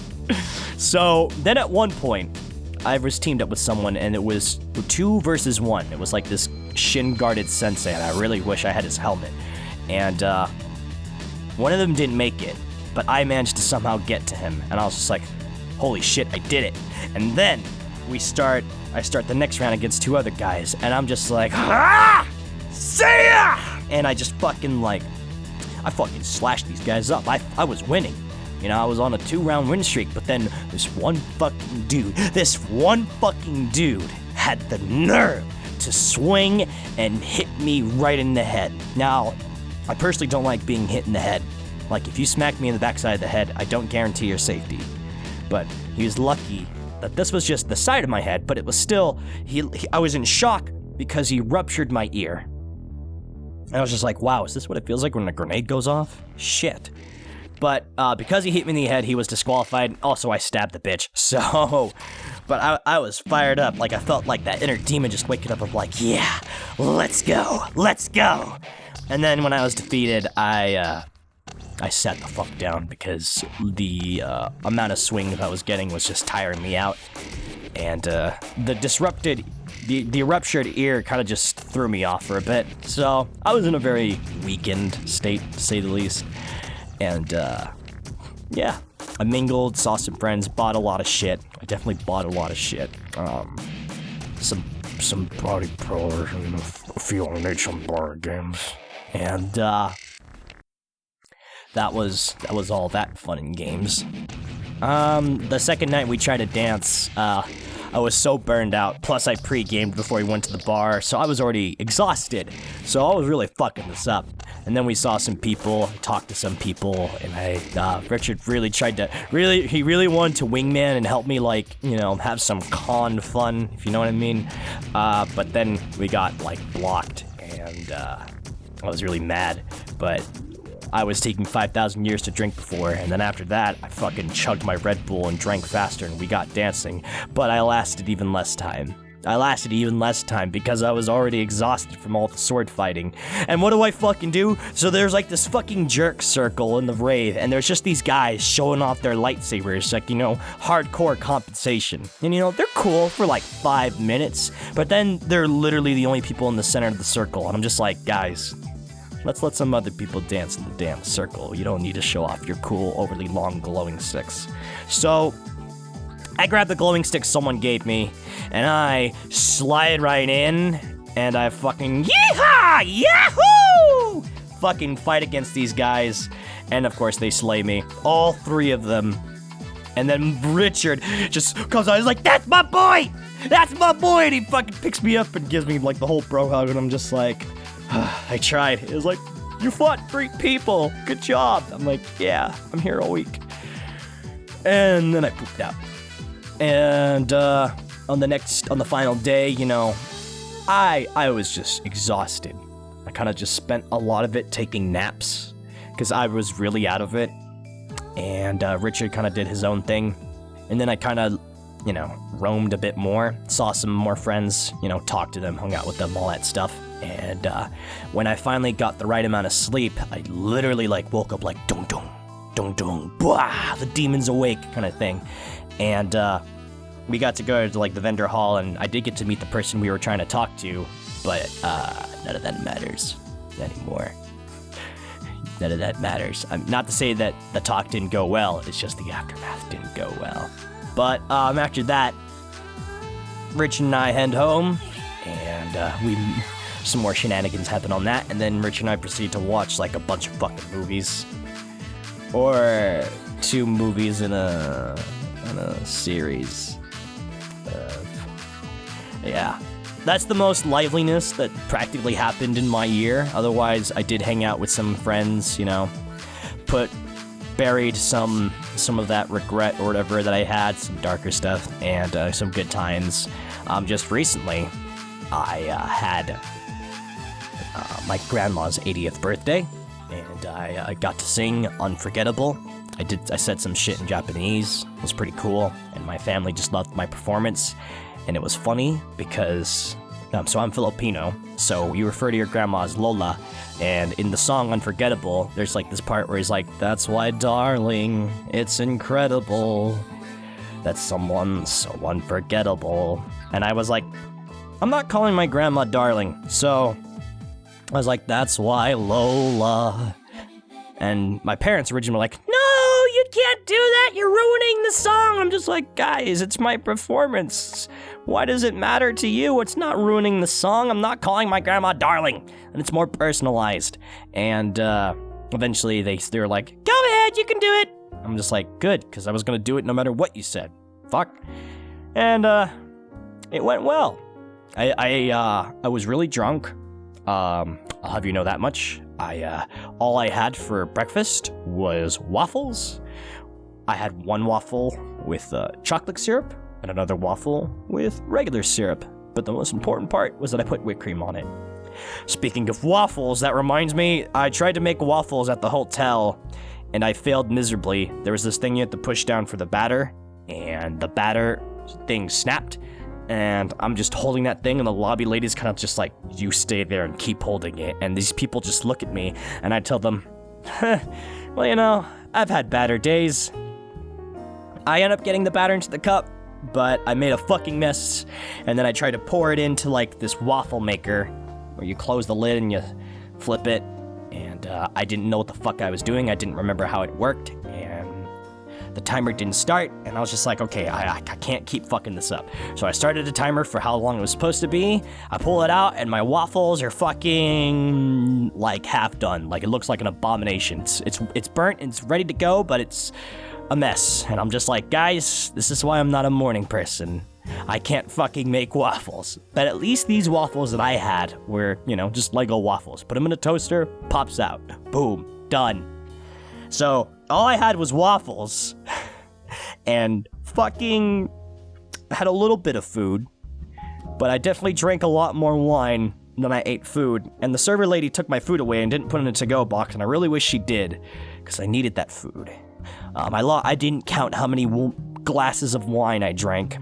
So, then at one point, I was teamed up with someone, and it was 2 versus 1. It was like this shin-guarded sensei, and I really wish I had his helmet. And one of them didn't make it, but I managed to somehow get to him, and I was just like, holy shit, I did it. And then I start the next round against 2 other guys, and I'm just like, ah! See ya! And I just fucking, like, I fucking slashed these guys up. I was winning. You know, I was on a 2-round win streak, but then this one fucking dude had the nerve to swing and hit me right in the head. Now, I personally don't like being hit in the head. Like, if you smack me in the backside of the head, I don't guarantee your safety. But he was lucky that this was just the side of my head, but it was still, I was in shock because he ruptured my ear. And I was just like, wow, is this what it feels like when a grenade goes off? Shit. But because he hit me in the head, he was disqualified. Also, I stabbed the bitch. So, but I was fired up. Like, I felt like that inner demon just waking up. I'm like, yeah, let's go. And then when I was defeated, I sat the fuck down because the amount of swings I was getting was just tiring me out. And the ruptured ear kind of just threw me off for a bit. So I was in a very weakened state, to say the least. And, yeah, I mingled, saw some friends, bought a lot of shit. I definitely bought a lot of shit. Some body pros and a few made some board games. And, that was all that fun and games. The second night we tried to dance, I was so burned out, plus I pre-gamed before we went to the bar, so I was already exhausted, so I was really fucking this up. And then we saw some people, talked to some people, and Richard really tried to, he really wanted to wingman and help me, like, you know, have some con fun, if you know what I mean. But then we got, like, blocked, and I was really mad, but I was taking 5,000 years to drink before, and then after that, I fucking chugged my Red Bull and drank faster, and we got dancing, but I lasted even less time. I lasted even less time because I was already exhausted from all the sword fighting. And what do I fucking do? So there's like this fucking jerk circle in the rave, and there's just these guys showing off their lightsabers, like, hardcore compensation. And they're cool for like 5 minutes, but then they're literally the only people in the center of the circle, and I'm just like, guys, let's let some other people dance in the damn circle. You don't need to show off your cool, overly long glowing sticks. So I grabbed the glowing stick someone gave me, and I slide right in, and I fucking yeehaw! Yahoo! Fucking fight against these guys, and of course they slay me. All 3 of them. And then Richard just comes out, he's like, that's my boy! That's my boy! And he fucking picks me up and gives me like the whole bro hug, and I'm just like, I tried. It was like, you fought 3 people. Good job. I'm like, yeah, I'm here all week. And then I pooped out. And on the final day, I was just exhausted. I kind of just spent a lot of it taking naps because I was really out of it. And Richard kind of did his own thing. And then I kind of, roamed a bit more, saw some more friends, talked to them, hung out with them, all that stuff. And when I finally got the right amount of sleep, I literally woke up like dong dong, dong dong, blah, the demon's awake kind of thing. And we got to go to the vendor hall, and I did get to meet the person we were trying to talk to, but none of that matters anymore. None of that matters. Not to say that the talk didn't go well, it's just the aftermath didn't go well. But after that, Rich and I head home, and some more shenanigans happen on that, and then Rich and I proceed to watch a bunch of fucking movies. Or 2 movies in a series. Yeah. That's the most liveliness that practically happened in my year. Otherwise, I did hang out with some friends, buried some of that regret or whatever that I had, some darker stuff, and some good times. Just recently, I had my grandma's 80th birthday, and I got to sing Unforgettable. I said some shit in Japanese. It was pretty cool, and my family just loved my performance. And it was funny because, so I'm Filipino, so you refer to your grandma as Lola, and in the song Unforgettable, there's this part where he's like, that's why, darling, it's incredible that someone's so unforgettable. And I was like, I'm not calling my grandma darling, so I was like, that's why, Lola. And my parents originally were like, no, you can't do that, you're ruining the song. I'm just like, guys, it's my performance. Why does it matter to you? It's not ruining the song. I'm not calling my grandma darling, and it's more personalized. And eventually they were like, go ahead, you can do it. I'm just like, good, because I was going to do it no matter what you said. Fuck. And it went well. I was really drunk. I'll have you know that much. All I had for breakfast was waffles. I had 1 waffle with chocolate syrup and another waffle with regular syrup. But the most important part was that I put whipped cream on it. Speaking of waffles, that reminds me, I tried to make waffles at the hotel, and I failed miserably. There was this thing you had to push down for the batter, and the batter thing snapped. And I'm just holding that thing, and the lobby lady's kind of just like, you stay there and keep holding it. And these people just look at me, and I tell them, well, I've had batter days. I end up getting the batter into the cup, but I made a fucking mess. And then I tried to pour it into this waffle maker, where you close the lid and you flip it. And I didn't know what the fuck I was doing. I didn't remember how it worked, and the timer didn't start, and I was just like, okay, I can't keep fucking this up. So I started a timer for how long it was supposed to be. I pull it out, and my waffles are fucking half done. It looks like an abomination. It's burnt and it's ready to go, but it's a mess. And I'm just like, guys, this is why I'm not a morning person. I can't fucking make waffles. But at least these waffles that I had were, just Lego waffles. Put them in a toaster, pops out. Boom, done. So all I had was waffles, and fucking had a little bit of food, but I definitely drank a lot more wine than I ate food, and the server lady took my food away and didn't put it in a to-go box, and I really wish she did, because I needed that food. I didn't count how many glasses of wine I drank.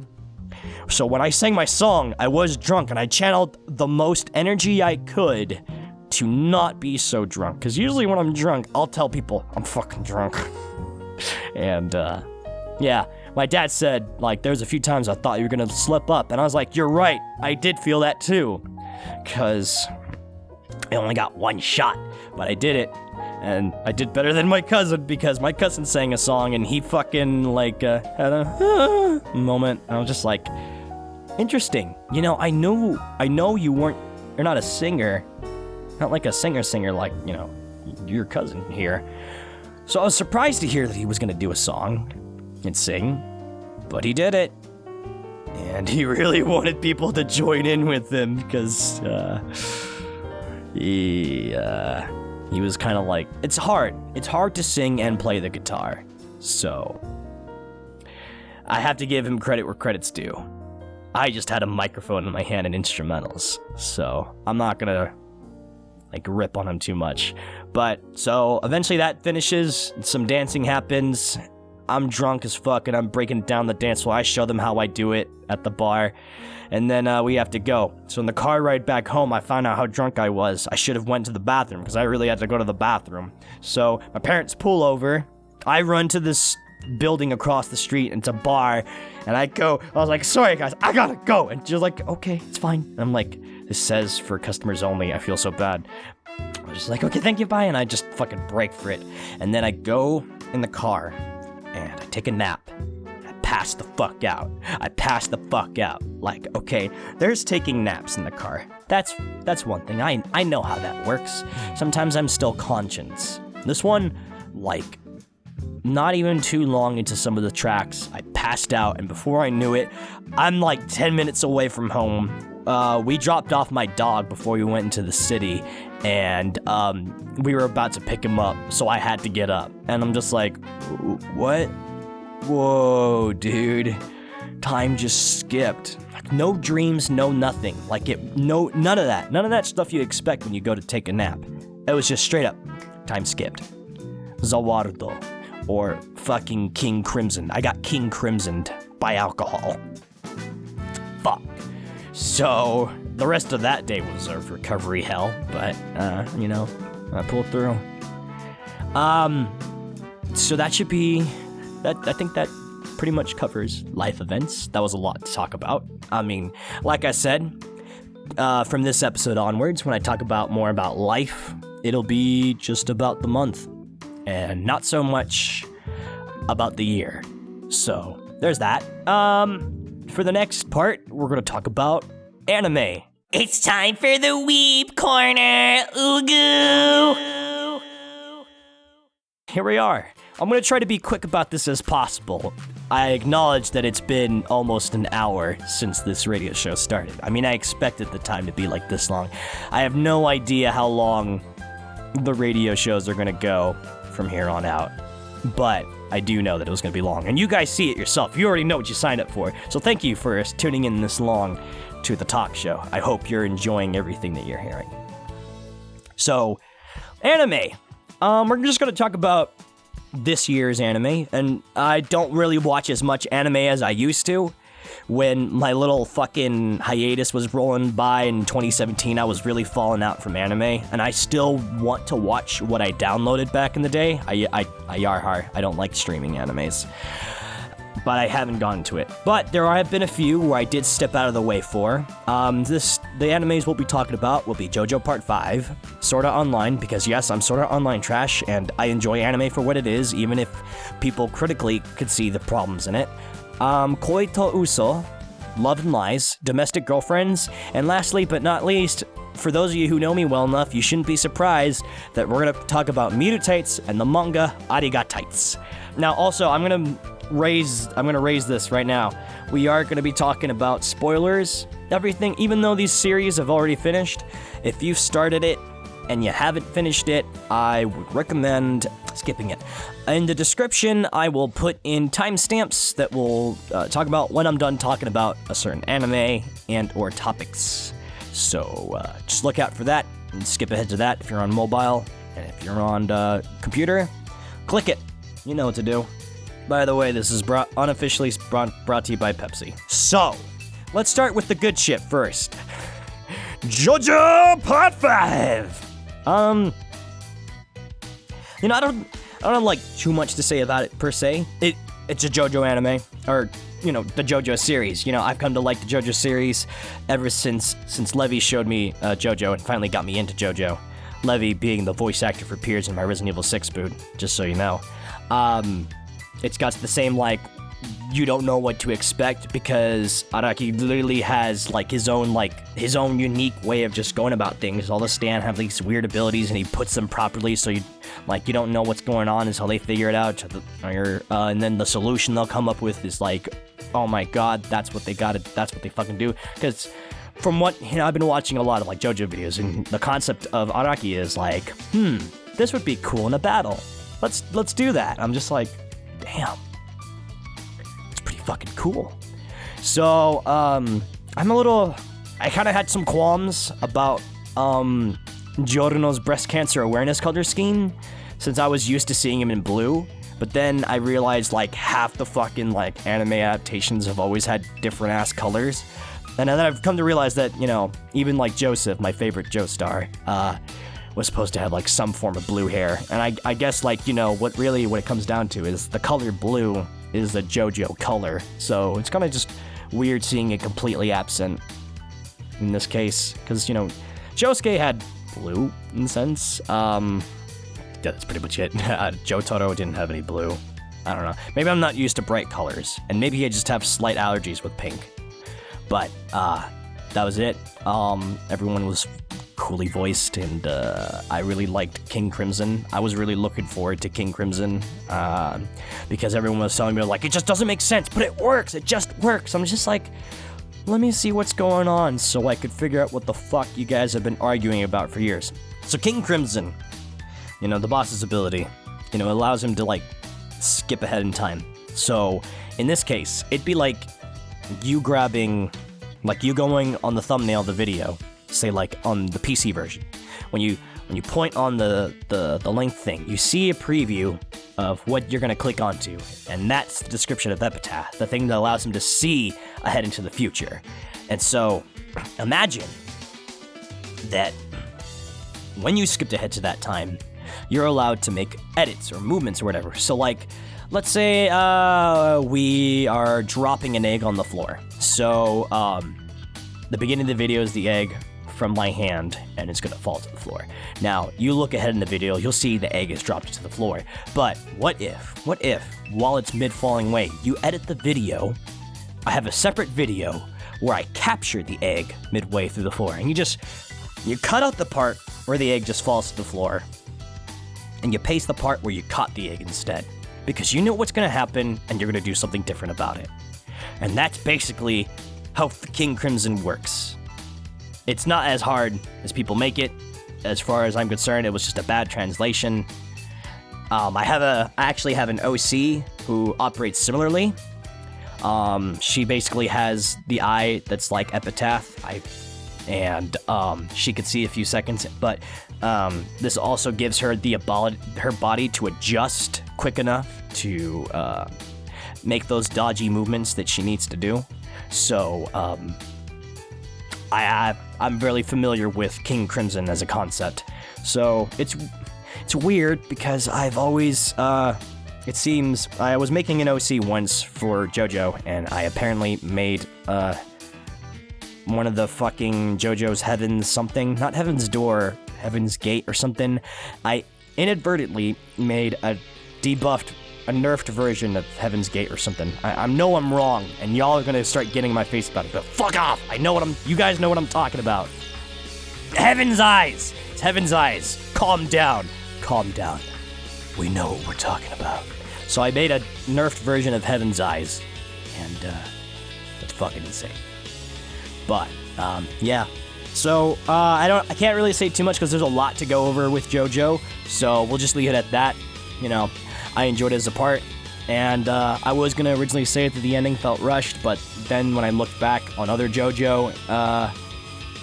So when I sang my song, I was drunk, and I channeled the most energy I could to not be so drunk. Because usually when I'm drunk, I'll tell people I'm fucking drunk. And, yeah, my dad said, like, there's a few times I thought you were gonna slip up. And I was like, you're right, I did feel that too. Because I only got one shot, but I did it. And I did better than my cousin, because my cousin sang a song and he fucking, like, had a moment. I was just like, interesting. You know, I know you're not a singer. Not like a singer like, you know, your cousin here. So I was surprised to hear that he was gonna do a song and sing, but he did it. And he really wanted people to join in with him, because, he was kind of like, it's hard to sing and play the guitar, so I have to give him credit where credit's due. I just had a microphone in my hand and instrumentals, so I'm not gonna, like, rip on him too much. But, so, eventually that finishes, some dancing happens, I'm drunk as fuck, and I'm breaking down the dance floor. I show them how I do it at the bar, and then we have to go. So in the car ride back home, I found out how drunk I was. I should have went to the bathroom, because I really had to go to the bathroom. So my parents pull over, I run to this building across the street, and it's a bar, and I was like, sorry guys, I gotta go, and she's like, okay, it's fine. And I'm like, this says for customers only, I feel so bad. I was just like, okay, thank you, bye, and I just fucking break for it. And then I go in the car, and I take a nap. I pass the fuck out. Like, okay, there's taking naps in the car. That's one thing. I know how that works. Sometimes I'm still conscious. This one, like, not even too long into some of the tracks, I passed out, and before I knew it, I'm like 10 minutes away from home. We dropped off my dog before we went into the city, and we were about to pick him up, so I had to get up. And I'm just like, what? Whoa, dude. Time just skipped. Like, no dreams, no nothing. Like, none of that. None of that stuff you expect when you go to take a nap. It was just straight up, time skipped. Zawardo. Or fucking King Crimson. I got King Crimsoned by alcohol. Fuck. So, the rest of that day was a recovery hell, but, you know, I pulled through. So that should be, I think that pretty much covers life events. That was a lot to talk about. I mean, like I said, from this episode onwards, when I talk more about life, it'll be just about the month, and not so much about the year. So, there's that. For the next part, we're going to talk about anime. It's time for the Weeb Corner. Ooh-goo. Here we are. I'm going to try to be quick about this as possible. I acknowledge that it's been almost an hour since this radio show started. I mean, I expected the time to be like this long. I have no idea how long the radio shows are going to go from here on out. But I do know that it was going to be long. And you guys see it yourself. You already know what you signed up for. So thank you for tuning in this long to the talk show. I hope you're enjoying everything that you're hearing. So, anime. We're just going to talk about this year's anime. And I don't really watch as much anime as I used to. When my little fucking hiatus was rolling by in 2017, I was really falling out from anime, and I still want to watch what I downloaded back in the day. I don't like streaming animes, but I haven't gotten to it. But there have been a few where I did step out of the way for. The animes we'll be talking about will be JoJo Part 5, Sword Art Online, because yes, I'm Sword Art Online trash, and I enjoy anime for what it is, even if people critically could see the problems in it. Koi to Uso, Love and Lies, Domestic Girlfriends, and lastly but not least, for those of you who know me well enough, you shouldn't be surprised that we're going to talk about Mirutites and the manga Arigatites. Now also, I'm going to raise this right now. We are going to be talking about spoilers, everything, even though these series have already finished. If you've started it and you haven't finished it, I would recommend skipping it. In the description, I will put in timestamps that will talk about when I'm done talking about a certain anime and or topics. So just look out for that and skip ahead to that if you're on mobile. And if you're on computer, click it. You know what to do. By the way, this is unofficially brought to you by Pepsi. So, let's start with the good shit first. JoJo Part 5! You know, I don't like too much to say about it per se. It's a JoJo anime, or, you know, the JoJo series. You know, I've come to like the JoJo series ever since Levy showed me JoJo and finally got me into JoJo. Levy being the voice actor for Piers in my Resident Evil 6 boot, just so you know. It's got the same, like, you don't know what to expect, because Araki literally has, like, his own unique way of just going about things. All the stand have these weird abilities, and he puts them properly, so you don't know what's going on until they figure it out. And then the solution they'll come up with is like, oh my god, that's what they fucking do. Because from what, you know, I've been watching a lot of, like, JoJo videos, and the concept of Araki is like, this would be cool in a battle. Let's do that. I'm just like, damn. Fucking cool. So, I kind of had some qualms about, Giorno's breast cancer awareness color scheme, since I was used to seeing him in blue, but then I realized, like, half the fucking, like, anime adaptations have always had different-ass colors, and then I've come to realize that, you know, even, like, Joseph, my favorite Joestar, was supposed to have, like, some form of blue hair, and I guess, like, you know, what it comes down to is the color blue is the JoJo color, so it's kind of just weird seeing it completely absent in this case, because, you know, Josuke had blue in a sense. Yeah, that's pretty much it. Jotaro didn't have any blue. I don't know. Maybe I'm not used to bright colors, and maybe I just have slight allergies with pink. But that was it. Everyone was coolly voiced, and I really liked King Crimson. I was really looking forward to King Crimson, because everyone was telling me, like, it just doesn't make sense, but it works, it just works. I'm just like, let me see what's going on so I could figure out what the fuck you guys have been arguing about for years. So King Crimson, you know, the boss's ability, you know, allows him to, like, skip ahead in time. So in this case, it'd be like you grabbing, like, you going on the thumbnail of the video, say, like, on the PC version. When you point on the link thing, you see a preview of what you're gonna click onto, and that's the description of Epitaph, the thing that allows him to see ahead into the future. And so, imagine that when you skipped ahead to that time, you're allowed to make edits or movements or whatever. So, like, let's say we are dropping an egg on the floor. So, the beginning of the video is the egg from my hand, and it's gonna fall to the floor. Now, you look ahead in the video, you'll see the egg is dropped to the floor. But what if, while it's mid-falling away, you edit the video, I have a separate video where I capture the egg midway through the floor, and you cut out the part where the egg just falls to the floor, and you paste the part where you caught the egg instead. Because you know what's gonna happen, and you're gonna do something different about it. And that's basically how King Crimson works. It's not as hard as people make it. As far as I'm concerned, it was just a bad translation. I actually have an OC who operates similarly. She basically has the eye that's like Epitaph, and she could see a few seconds, but this also gives her her body to adjust quick enough to make those dodgy movements that she needs to do. So, I'm very familiar with King Crimson as a concept. So it's weird because I've always, it seems, I was making an OC once for JoJo, and I apparently made one of the fucking JoJo's Heaven's something, not Heaven's Door, Heaven's Gate or something. I inadvertently made a nerfed version of Heaven's Gate or something. I know I'm wrong, and y'all are gonna start getting in my face about it, but fuck off! You guys know what I'm talking about. Heaven's Eyes! It's Heaven's Eyes. Calm down. We know what we're talking about. So I made a nerfed version of Heaven's Eyes, and it's fucking insane. But, yeah. So, I can't really say too much because there's a lot to go over with JoJo, so we'll just leave it at that. You know, I enjoyed it as a part, and I was gonna originally say that the ending felt rushed, but then when I looked back on other JoJo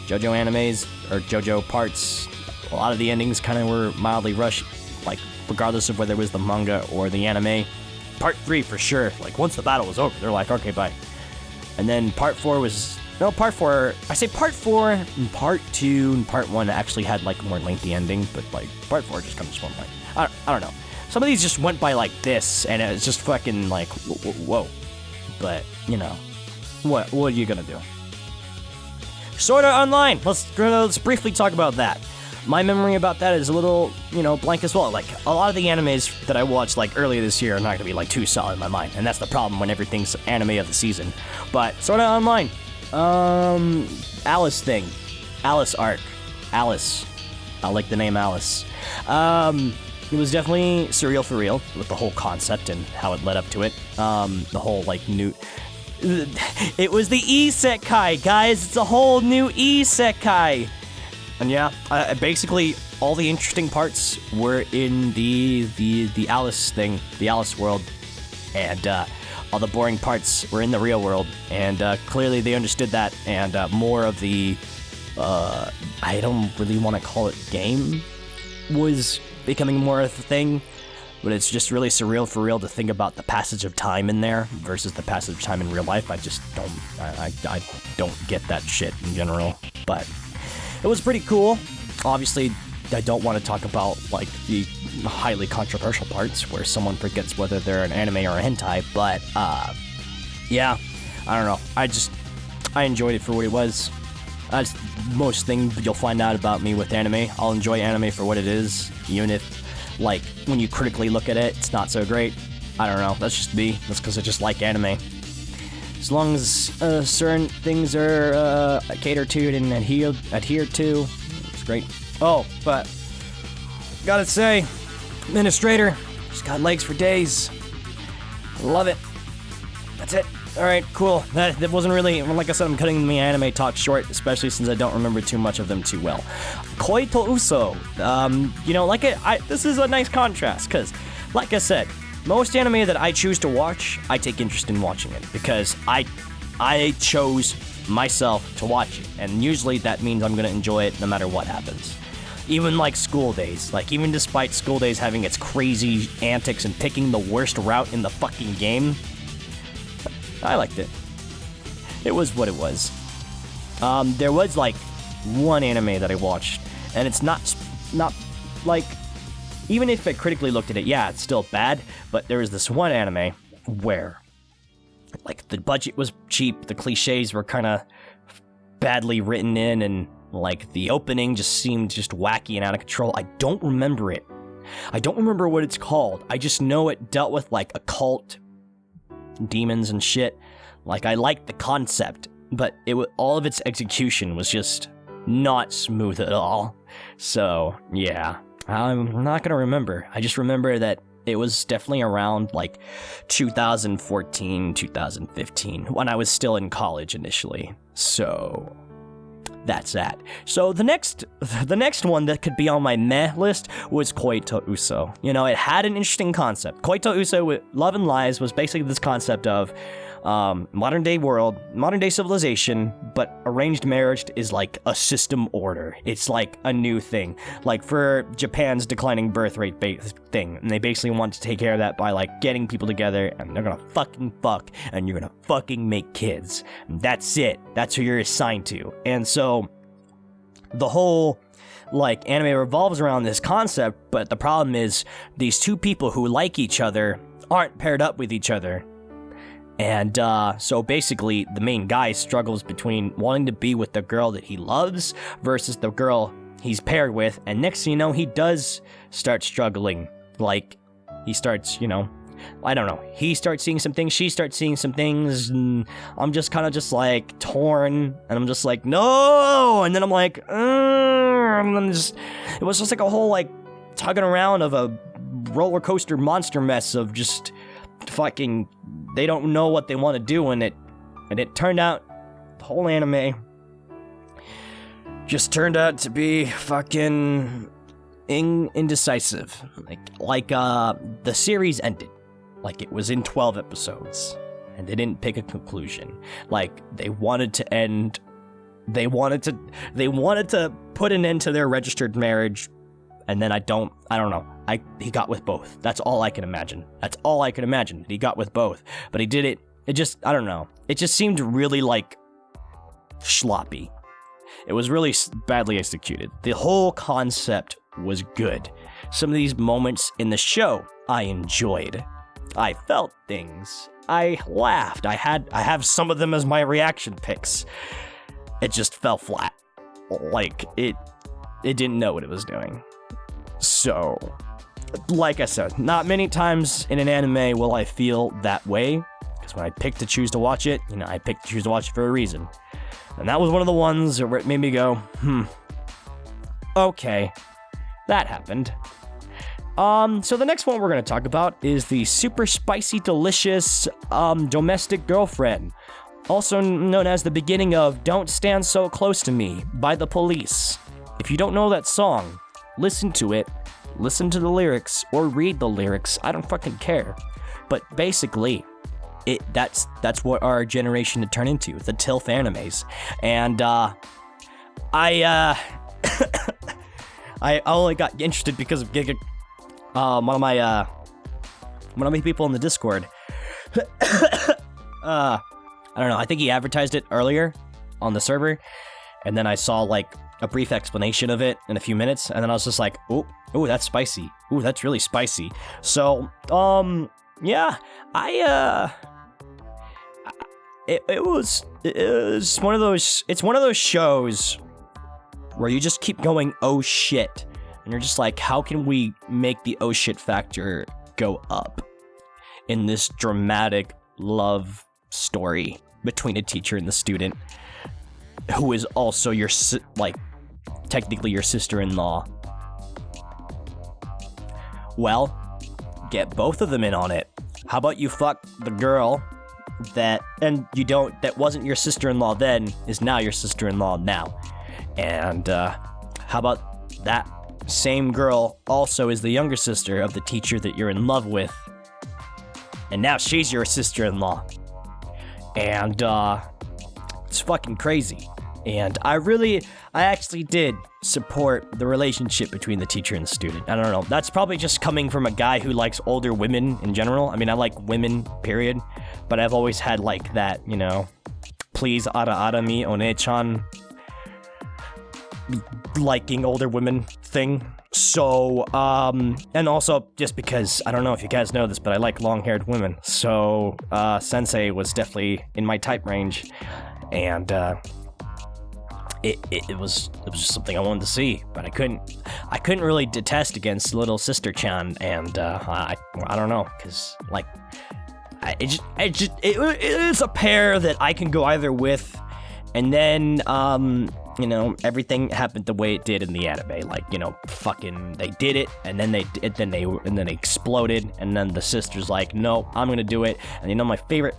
animes, or JoJo parts, a lot of the endings kind of were mildly rushed, like, regardless of whether it was the manga or the anime. Part 3, for sure, like, once the battle was over, they're like, okay, bye. And then part 4 was No, part 4, I say part 4, and part 2, and part 1 actually had, like, a more lengthy ending, but, like, part 4 just comes from, like, I don't know. Some of these just went by like this, and it's just fucking, like, whoa. But, you know, what are you gonna do? Sword Art Online! Let's briefly talk about that. My memory about that is a little, you know, blank as well. Like, a lot of the animes that I watched, like, earlier this year are not gonna be, like, too solid in my mind, and that's the problem when everything's anime of the season. But, Sword Art Online. Alice thing. Alice arc. Alice. I like the name Alice. It was definitely surreal for real with the whole concept and how it led up to it. The whole, like, new... It was the isekai, guys! It's a whole new isekai! And yeah, basically, all the interesting parts were in the Alice thing, the Alice world. And, all the boring parts were in the real world, and clearly they understood that, and more of the, I don't really want to call it game, was becoming more of a thing, but it's just really surreal for real to think about the passage of time in there versus the passage of time in real life. I just don't, I don't get that shit in general, but it was pretty cool. Obviously, I don't want to talk about, like, the highly controversial parts where someone forgets whether they're an anime or a hentai, but, yeah, I don't know. I enjoyed it for what it was. That's most thing you'll find out about me with anime. I'll enjoy anime for what it is, even if, like, when you critically look at it, it's not so great. I don't know. That's just me. That's because I just like anime. As long as certain things are catered to and adhered to, it's great. Oh, but gotta say, Administrator, just got legs for days. Love it. That's it. Alright, cool. That wasn't really, like I said, I'm cutting the anime talk short, especially since I don't remember too much of them too well. Koi to Uso. You know, this is a nice contrast, because, like I said, most anime that I choose to watch, I take interest in watching it, because I chose myself to watch it, and usually that means I'm gonna enjoy it no matter what happens. Even like School Days, like even despite School Days having its crazy antics and picking the worst route in the fucking game, I liked it. It was what it was. There was like one anime that I watched, and it's not like, even if I critically looked at it, yeah, it's still bad, but there was this one anime where, like, the budget was cheap, the cliches were kind of badly written in, and, like, the opening just seemed just wacky and out of control. I don't remember it. I don't remember what it's called. I just know it dealt with, like, occult demons and shit. Like, I liked the concept, but all of its execution was just not smooth at all. So, yeah, I'm not gonna remember. I just remember that it was definitely around, like, 2014, 2015, when I was still in college initially. So, that's that. So the next one that could be on my meh list was Koi to Uso. You know, it had an interesting concept. Koi to Uso with Love and Lies was basically this concept of modern day world, modern day civilization, but arranged marriage is like a system order. It's like a new thing. Like for Japan's declining birth rate thing. And they basically want to take care of that by like getting people together and they're gonna fucking fuck and you're gonna fucking make kids. And that's it. That's who you're assigned to. And so the whole like anime revolves around this concept, but the problem is these two people who like each other aren't paired up with each other. And so basically, the main guy struggles between wanting to be with the girl that he loves versus the girl he's paired with. And next thing you know, he does start struggling. Like, he starts, you know, I don't know. He starts seeing some things, she starts seeing some things, and I'm just kind of just like torn. And I'm just like, no! And then I'm like, and then it was just like a whole like tugging around of a roller coaster monster mess of just fucking, they don't know what they want to do in it, and it turned out, the whole anime just turned out to be fucking indecisive. Like the series ended, like it was in 12 episodes, and they didn't pick a conclusion. Like, they wanted to end, they wanted to put an end to their registered marriage, and then I don't know. He got with both. That's all I can imagine. He got with both. But he did it. It just, I don't know. It just seemed really like sloppy. It was really badly executed. The whole concept was good. Some of these moments in the show I enjoyed. I felt things. I laughed. I have some of them as my reaction picks. It just fell flat. Like, it didn't know what it was doing. So, like I said, not many times in an anime will I feel that way. Because when I pick to choose to watch it, I picked to choose to watch it for a reason. And that was one of the ones where it made me go, okay, that happened. So the next one we're going to talk about is the super spicy, delicious, domestic girlfriend, also known as the beginning of Don't Stand So Close to Me by The Police. If you don't know that song, listen to it, listen to the lyrics, or read the lyrics, I don't fucking care. But basically, that's what our generation had turned into, the TILF animes. And, I only got interested because of one of my people in the Discord. I don't know, I think he advertised it earlier on the server, and then I saw, like, a brief explanation of it in a few minutes, and then I was just like, ooh, that's spicy. Ooh, that's really spicy. So, yeah, it was one of those shows where you just keep going, oh shit, and you're just like, how can we make the oh shit factor go up in this dramatic love story between a teacher and the student, who is also technically your sister-in-law? Well, get both of them in on it. How about you fuck the girl that wasn't your sister-in-law then, is now your sister-in-law now. And how about that same girl also is the younger sister of the teacher that you're in love with, and now she's your sister-in-law. And it's fucking crazy. And I actually did support the relationship between the teacher and the student. I don't know. That's probably just coming from a guy who likes older women in general. I mean, I like women, period. But I've always had, like, that, please ara me one-chan liking older women thing. So, and also just because, I don't know if you guys know this, but I like long-haired women. So, Sensei was definitely in my type range. And, It was just something I wanted to see, but I couldn't really detest against little sister Chan, and I don't know, because like it's a pair that I can go either with, and then everything happened the way it did in the anime, like fucking they did it, and then they exploded, and then the sister's like, no, I'm gonna do it, and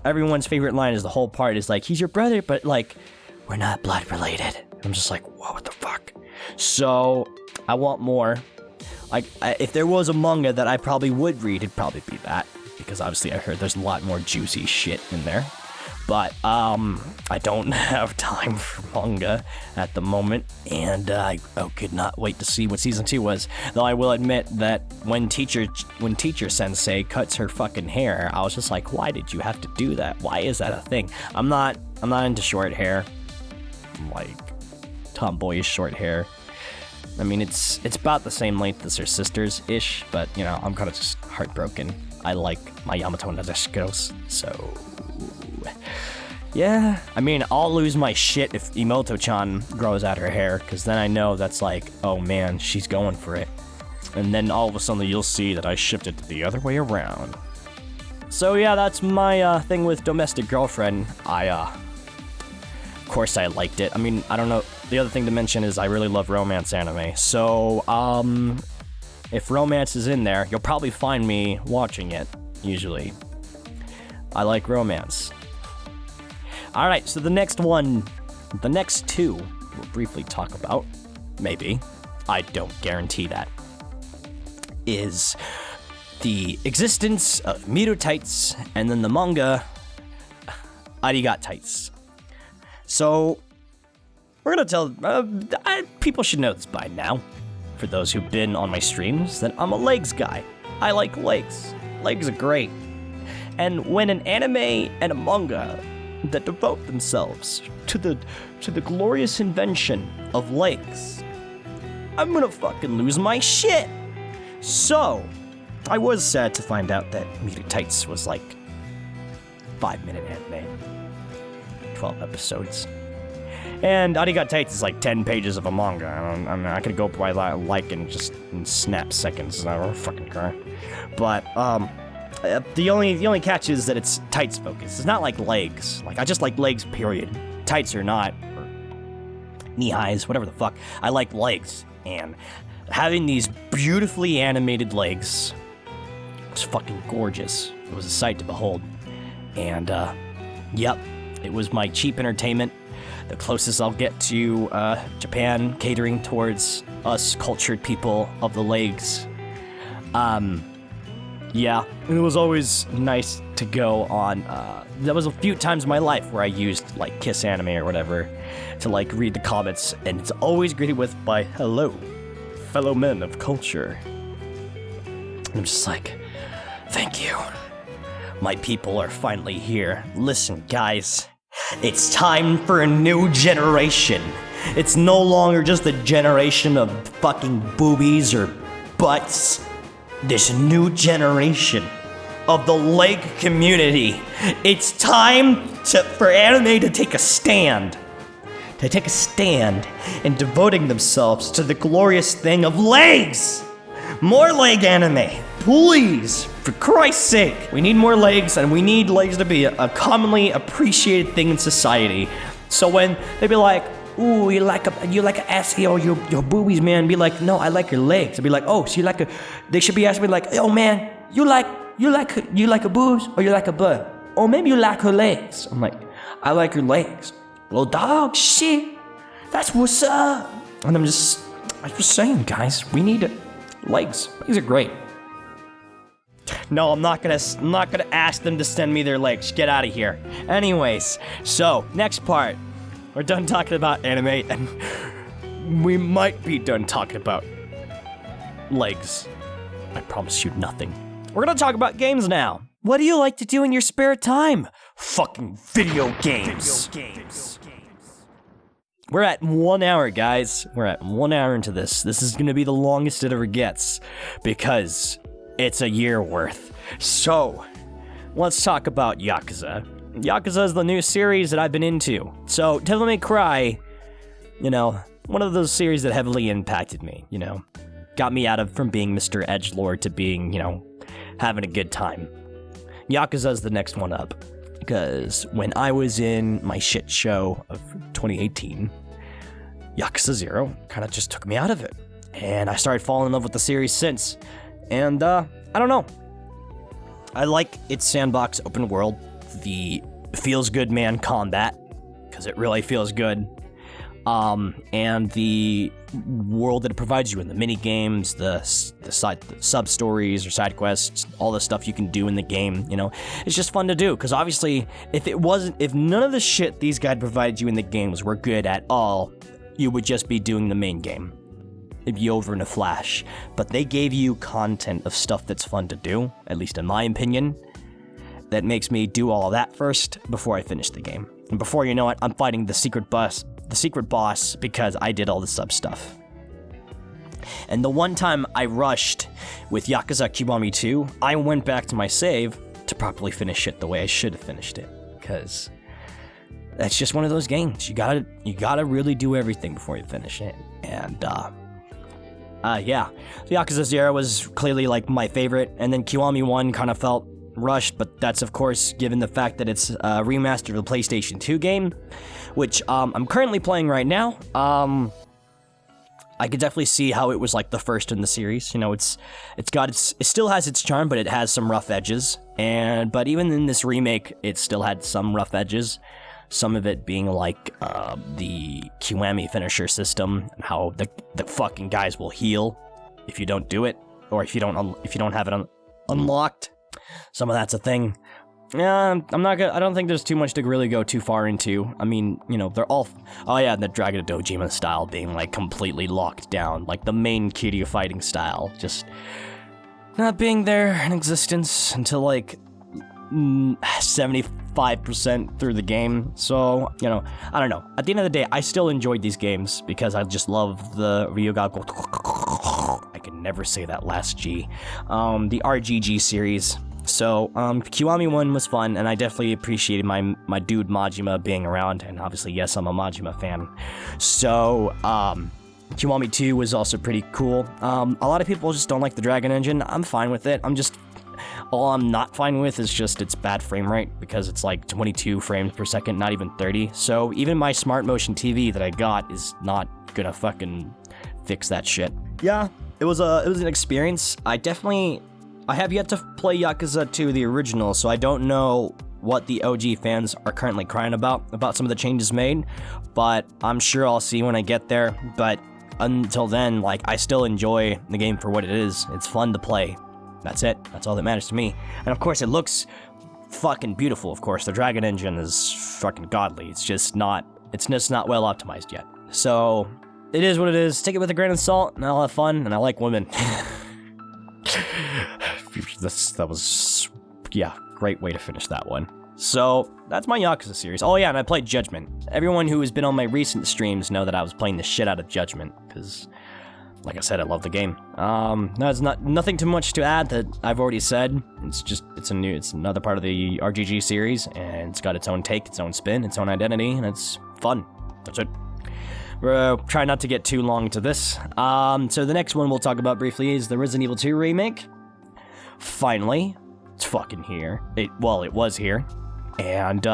everyone's favorite line is the whole part is like, he's your brother, but like, we're not blood related. I'm just like, whoa, what the fuck? So, I want more. Like, if there was a manga that I probably would read, it'd probably be that. Because obviously I heard there's a lot more juicy shit in there. But, I don't have time for manga at the moment. And I could not wait to see what season 2 was. Though I will admit that when teacher sensei cuts her fucking hair, I was just like, why did you have to do that? Why is that a thing? I'm not into short hair. Like tomboyish short hair. I mean, it's about the same length as her sister's ish, but I'm kind of just heartbroken. I like my Yamato Nadeshiko's, so yeah. I mean, I'll lose my shit if Imoto-chan grows out her hair, because then I know that's like, oh man, she's going for it. And then all of a sudden you'll see that I shifted it the other way around. So yeah, that's my thing with Domestic Girlfriend. Of course I liked it. I mean, I don't know. The other thing to mention is I really love romance anime. So, if romance is in there, you'll probably find me watching it, usually. I like romance. Alright, so the next two, we'll briefly talk about, maybe, I don't guarantee that, is the existence of Miru tights, and then the manga, Arigat tights. So, we're gonna tell, people should know this by now, for those who've been on my streams, that I'm a legs guy. I like legs. Legs are great. And when an anime and a manga that devote themselves to the glorious invention of legs, I'm gonna fucking lose my shit. So, I was sad to find out that Meet Your Tights was like 5-minute anime, 12 episodes. And Ariga Tights is like 10 pages of a manga. I could go by like in just in snap seconds. I don't fucking care. But the only catch is that it's tights focused. It's not like legs. Like I just like legs. Period. Tights or not, or knee highs, whatever the fuck. I like legs, and having these beautifully animated legs was fucking gorgeous. It was a sight to behold. And yep, it was my cheap entertainment. The closest I'll get to Japan catering towards us cultured people of the legs. Yeah, it was always nice to go on. There was a few times in my life where I used like Kiss Anime or whatever to like read the comments, and it's always greeted with by "Hello, fellow men of culture." And I'm just like, thank you. My people are finally here. Listen, guys. It's time for a new generation. It's no longer just a generation of fucking boobies or butts. This new generation of the leg community. It's time for anime to take a stand. To take a stand in devoting themselves to the glorious thing of legs. More leg anime. Please, for Christ's sake. We need more legs, and we need legs to be a commonly appreciated thing in society. So when they be like, ooh, you like an ass or your boobies, man, be like, no, I like your legs. I'd be like, oh, so you like they should be asking me like, oh man, you like a boobs or you like a butt? Or maybe you like her legs. I'm like, I like your legs. Well, dog, shit, that's what's up. And I'm just saying, guys, we need legs. Legs are great. No, I'm not gonna ask them to send me their legs. Get out of here. Anyways, so next part, we're done talking about anime, and we might be done talking about legs. I promise you nothing. We're gonna talk about games now. What do you like to do in your spare time? Fucking video games. We're at 1 hour, guys. We're at 1 hour into this. This is gonna be the longest it ever gets, because it's a year worth. So, let's talk about Yakuza. Yakuza is the new series that I've been into. So, Devil May Cry, one of those series that heavily impacted me, got me from being Mr. Edgelord to being, having a good time. Yakuza is the next one up, because when I was in my shit show of 2018, Yakuza 0 kind of just took me out of it. And I started falling in love with the series since. And, I don't know. I like its sandbox open world, the feels good man combat, because it really feels good, and the world that it provides you in, the mini games, the sub stories or side quests, all the stuff you can do in the game. It's just fun to do. Because obviously, if none of the shit these guys provided you in the games were good at all, you would just be doing the main game. It'd be over in a flash. But they gave you content of stuff that's fun to do, at least in my opinion, that makes me do all of that first before I finish the game. And before you know it, I'm fighting the secret boss because I did all the sub stuff. And the one time I rushed with Yakuza Kiwami 2, I went back to my save to properly finish it the way I should have finished it. Because that's just one of those games. You gotta really do everything before you finish it. And, yeah. So Yakuza 0 was clearly, like, my favorite, and then Kiwami 1 kind of felt rushed, but that's, of course, given the fact that it's a remaster of the PlayStation 2 game, which, I'm currently playing right now. I could definitely see how it was, like, the first in the series. It still has its charm, but it has some rough edges, but even in this remake, it still had some rough edges. Some of it being like the Kiwami finisher system, and how the fucking guys will heal if you don't do it, or if you don't have it unlocked. Some of that's a thing. Yeah, I don't think there's too much to really go too far into. I mean, they're all. Oh yeah, the Dragon of Dojima style being like completely locked down, like the main Kiryu fighting style, just not being there in existence until like 75% through the game. So, you know, I don't know. At the end of the day, I still enjoyed these games because I just love the Ryuga. I can never say that last G. The RGG series. So, Kiwami 1 was fun, and I definitely appreciated my dude Majima being around, and obviously, yes, I'm a Majima fan. So, Kiwami 2 was also pretty cool. A lot of people just don't like the Dragon engine. I'm fine with it. All I'm not fine with is just its bad frame rate, because it's like 22 frames per second, not even 30. So, even my smart motion TV that I got is not gonna fucking fix that shit. Yeah, it was an experience. I have yet to play Yakuza 2, the original, so I don't know what the OG fans are currently crying about some of the changes made, but I'm sure I'll see when I get there. But until then, like, I still enjoy the game for what it is. It's fun to play. That's it. That's all that matters to me. And of course, it looks fucking beautiful, of course. The Dragon engine is fucking godly. It's just not well optimized yet. So, it is what it is. Take it with a grain of salt, and I'll have fun, and I like women. That was, yeah, great way to finish that one. So, that's my Yakuza series. Oh yeah, and I played Judgment. Everyone who has been on my recent streams know that I was playing the shit out of Judgment, because, like I said, I love the game. There's nothing too much to add that I've already said. It's another part of the RGG series, and it's got its own take, its own spin, its own identity, and it's fun. That's it. Try not to get too long to this. So the next one we'll talk about briefly is the Resident Evil 2 remake. Finally, it's fucking here. It was here, and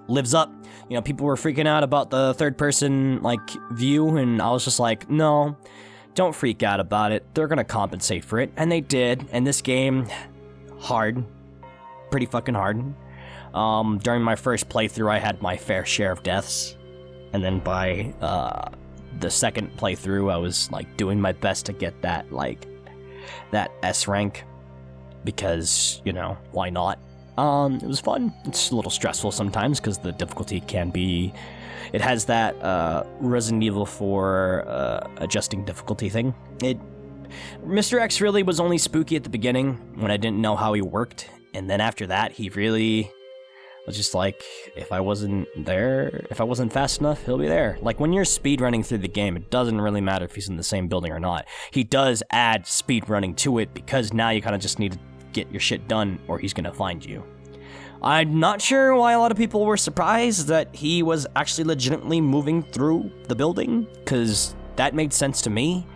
lives up. You know, people were freaking out about the third-person view, and I was just like, no, don't freak out about it. They're gonna compensate for it, and they did. And this game, pretty fucking hard. During my first playthrough, I had my fair share of deaths. And then by the second playthrough, I was doing my best to get that S rank, because, you know, why not? It was fun. It's a little stressful sometimes because the difficulty it has that Resident Evil 4 adjusting difficulty thing. Mr. X really was only spooky at the beginning when I didn't know how he worked, and then after that, he really was just if I wasn't fast enough, he'll be there. When you're speedrunning through the game, it doesn't really matter if he's in the same building or not. He does add speedrunning to it, because now you kind of just need to get your shit done, or he's gonna find you. I'm not sure why a lot of people were surprised that he was actually legitimately moving through the building, because that made sense to me.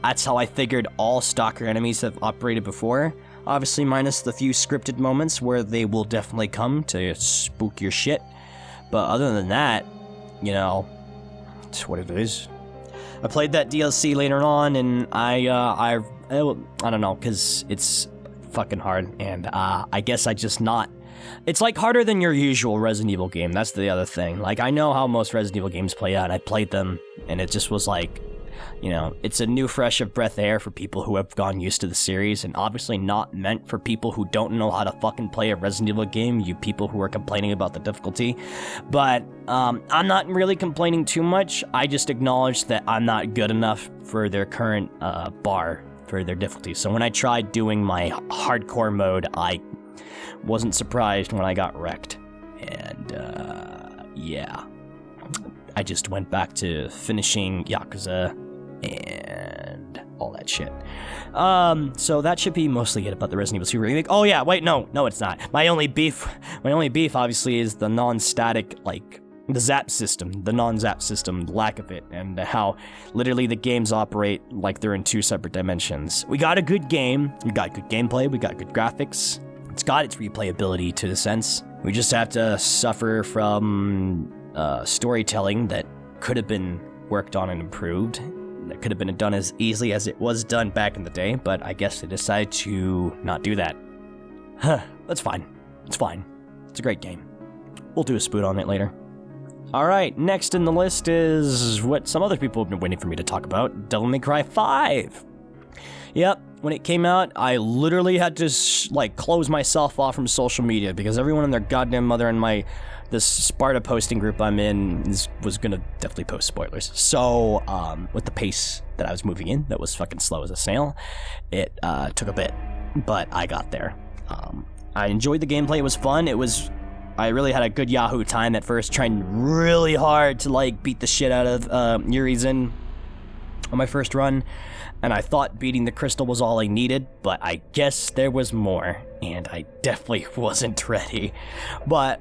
That's how I figured all stalker enemies have operated before. Obviously, minus the few scripted moments where they will definitely come to spook your shit. But other than that, you know, it's what it is. I played that DLC later on, and I don't know, because it's fucking hard, and I guess it's harder than your usual Resident Evil game. That's the other thing. I know how most Resident Evil games play out. I played them, and it just was you know, it's a new fresh of breath of air for people who have gone used to the series, and obviously not meant for people who don't know how to fucking play a Resident Evil game, you people who are complaining about the difficulty. But I'm not really complaining too much. I just acknowledge that I'm not good enough for their current bar for their difficulty. So when I tried doing my hardcore mode, I wasn't surprised when I got wrecked. And yeah, I just went back to finishing Yakuza and all that shit. So that should be mostly it about the Resident Evil 2 remake. Oh yeah, wait, no, it's not. My only beef obviously is the non-static, the zap system, the non-zap system, lack of it, and how literally the games operate like they're in two separate dimensions. We got a good game, we got good gameplay, we got good graphics. It's got its replayability to a sense. We just have to suffer from storytelling that could have been worked on and improved. That could have been done as easily as it was done back in the day, but I guess they decided to not do that. That's fine. It's fine. It's a great game. We'll do a spoot on it later. Alright, next in the list is what some other people have been waiting for me to talk about, Devil May Cry 5. Yep, when it came out, I literally had to close myself off from social media because everyone and their goddamn mother in this Sparta posting group I'm in was gonna definitely post spoilers. So, with the pace that I was moving in, that was fucking slow as a snail, it took a bit, but I got there. I enjoyed the gameplay. It was fun. I really had a good Yahoo time at first, trying really hard to, like, beat the shit out of Urizen on my first run, and I thought beating the crystal was all I needed, but I guess there was more, and I definitely wasn't ready. But,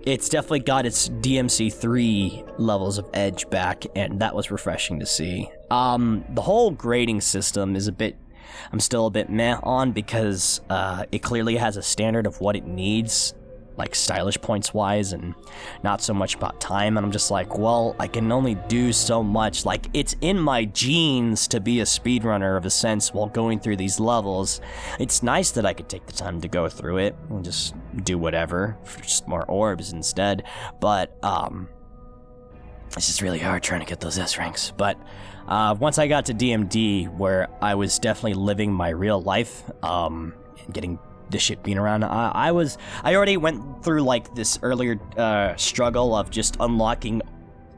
it's definitely got its DMC3 levels of edge back, and that was refreshing to see. The whole grading system is I'm still a bit meh on, because it clearly has a standard of what it needs, like stylish points wise, and not so much about time. And I'm just like, well, I can only do so much. Like, it's in my genes to be a speedrunner of a sense while going through these levels. It's nice that I could take the time to go through it and just do whatever for just more orbs instead. But it's just really hard trying to get those S ranks. But once I got to DMD, where I was definitely living my real life, and getting the shit being around, I already went through, like, this earlier struggle of just unlocking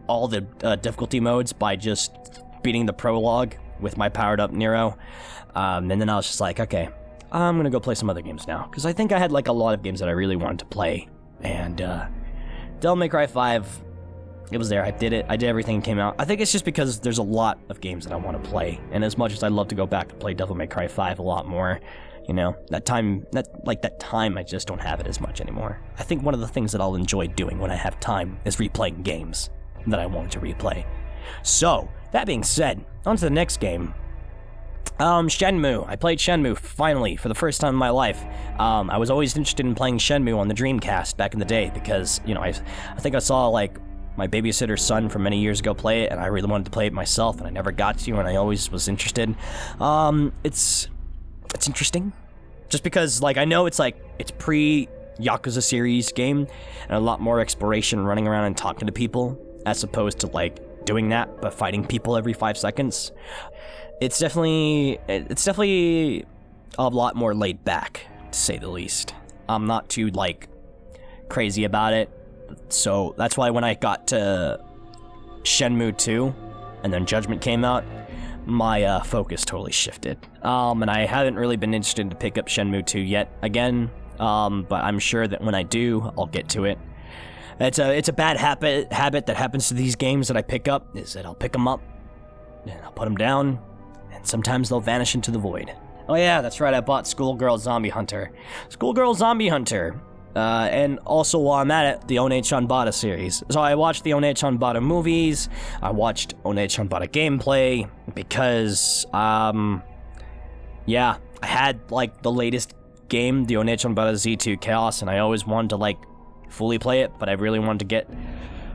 all the difficulty modes by just beating the prologue with my powered up Nero, and then I was just like, okay, I'm gonna go play some other games now, because I think I had, like, a lot of games that I really wanted to play, and Devil May Cry 5, it was there. I did it. I did everything that came out. I think it's just because there's a lot of games that I want to play, and as much as I'd love to go back and play Devil May Cry 5 a lot more, you know, that time, I just don't have it as much anymore. I think one of the things that I'll enjoy doing when I have time is replaying games that I want to replay. So, that being said, on to the next game. Shenmue. I played Shenmue, finally, for the first time in my life. I was always interested in playing Shenmue on the Dreamcast back in the day, because, you know, I think I saw, like, my babysitter's son from many years ago play it, and I really wanted to play it myself, and I never got to, and I always was interested. It's interesting, just because, like, I know it's pre-Yakuza series game, and a lot more exploration, running around and talking to people, as opposed to, like, doing that, but fighting people every 5 seconds. It's definitely a lot more laid back, to say the least. I'm not too, like, crazy about it, so that's why when I got to Shenmue 2, and then Judgment came out, my focus totally shifted. And I haven't really been interested to pick up Shenmue 2 yet again, but I'm sure that when I do, I'll get to it. It's a bad habit that happens to these games that I pick up, is that I'll pick them up, and I'll put them down, and sometimes they'll vanish into the void. Oh yeah, that's right, I bought Schoolgirl Zombie Hunter. Schoolgirl Zombie Hunter. And also, while I'm at it, the One-Chanbara series. So I watched the One-Chanbara movies, I watched One-Chanbara gameplay, because, yeah, I had, like, the latest game, the One-Chanbara Z2 Chaos, and I always wanted to, like, fully play it, but I really wanted to get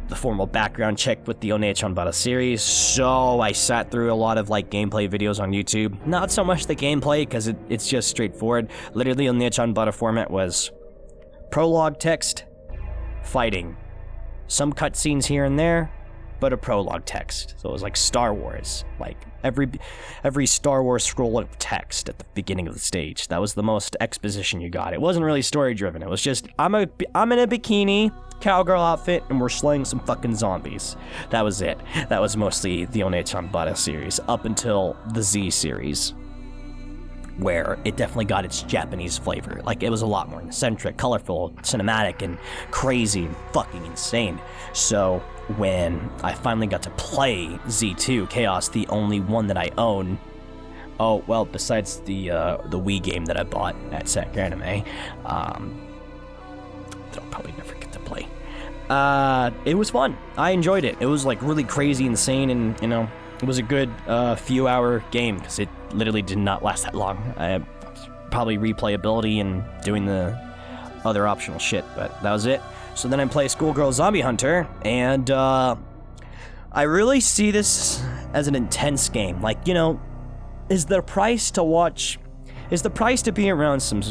the formal background check with the One-Chanbara series, so I sat through a lot of, like, gameplay videos on YouTube. Not so much the gameplay, because it's just straightforward. Literally, the One-Chanbara format was prologue text, fighting, some cutscenes here and there, but a prologue text. So it was like Star Wars, like every Star Wars scroll of text at the beginning of the stage. That was the most exposition you got. It wasn't really story driven. It was just, I'm in a bikini, cowgirl outfit, and we're slaying some fucking zombies. That was it. That was mostly the One-Chanbara series, up until the Z series, where it definitely got its Japanese flavor. Like, it was a lot more eccentric, colorful, cinematic, and crazy and fucking insane. So when I finally got to play Z2 Chaos, the only one that I own, oh, well, besides the Wii game that I bought at Sac Anime, that I'll probably never get to play. It was fun. I enjoyed it. It was, like, really crazy, insane, and, you know, it was a good few hour game, because it literally did not last that long. Probably replayability and doing the other optional shit, but that was it. So then I play Schoolgirl Zombie Hunter, and I really see this as an intense game. Like, you know, is the price to be around some,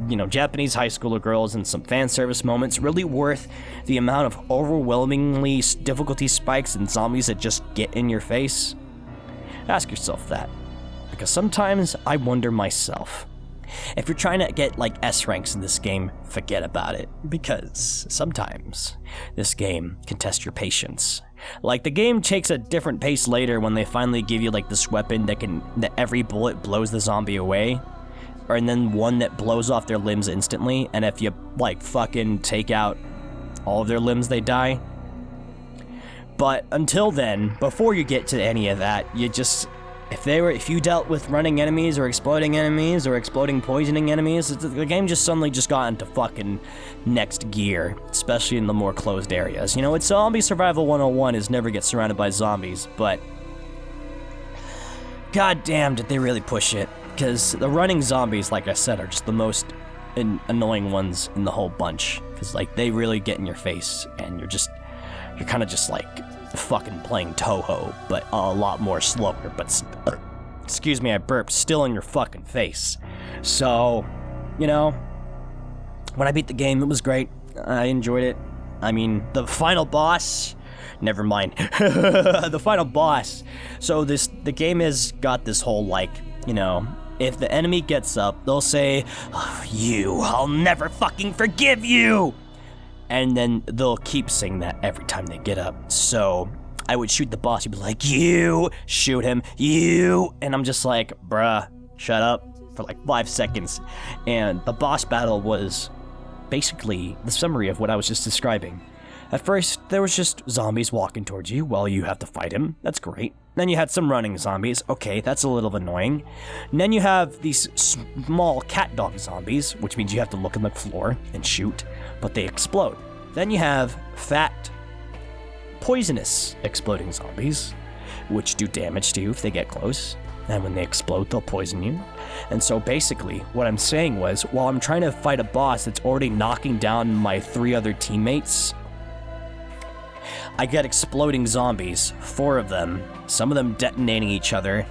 you know, Japanese high schooler girls and some fan service moments really worth the amount of overwhelmingly difficulty spikes and zombies that just get in your face? Ask yourself that, because sometimes I wonder myself. If you're trying to get, like, S ranks in this game, forget about it, because sometimes this game can test your patience. Like, the game takes a different pace later when they finally give you, like, this weapon that every bullet blows the zombie away. and then one that blows off their limbs instantly, and if you, like, fucking take out all of their limbs, they die. But until then, before you get to any of that, you just... If you dealt with running enemies or exploding poisoning enemies, the game just suddenly just got into fucking next gear, especially in the more closed areas. You know, it's Zombie Survival 101 is never get surrounded by zombies, but god damn did they really push it, because the running zombies, like I said, are just the most annoying ones in the whole bunch, because like they really get in your face, and you're kind of just like fucking playing Toho, but a lot more slower, but excuse me, I burped, still in your fucking face. So, you know, when I beat the game, it was great. I enjoyed it. I mean, the final boss, never mind. The final boss. So the game has got this whole, like, you know, if the enemy gets up, they'll say, "You, I'll never fucking forgive you." And then they'll keep saying that every time they get up. So I would shoot the boss, he'd be like, "You," shoot him, "You," and I'm just like, bruh, shut up, for like 5 seconds. And the boss battle was basically the summary of what I was just describing. At first, there was just zombies walking towards you while you have to fight him. That's great. Then you had some running zombies. Okay, that's a little annoying. And then you have these small cat dog zombies, which means you have to look on the floor and shoot, but they explode. Then you have fat, poisonous exploding zombies, which do damage to you if they get close. And when they explode, they'll poison you. And so basically, what I'm saying was, while I'm trying to fight a boss that's already knocking down my 3 other teammates, I get exploding zombies, 4 of them, some of them detonating each other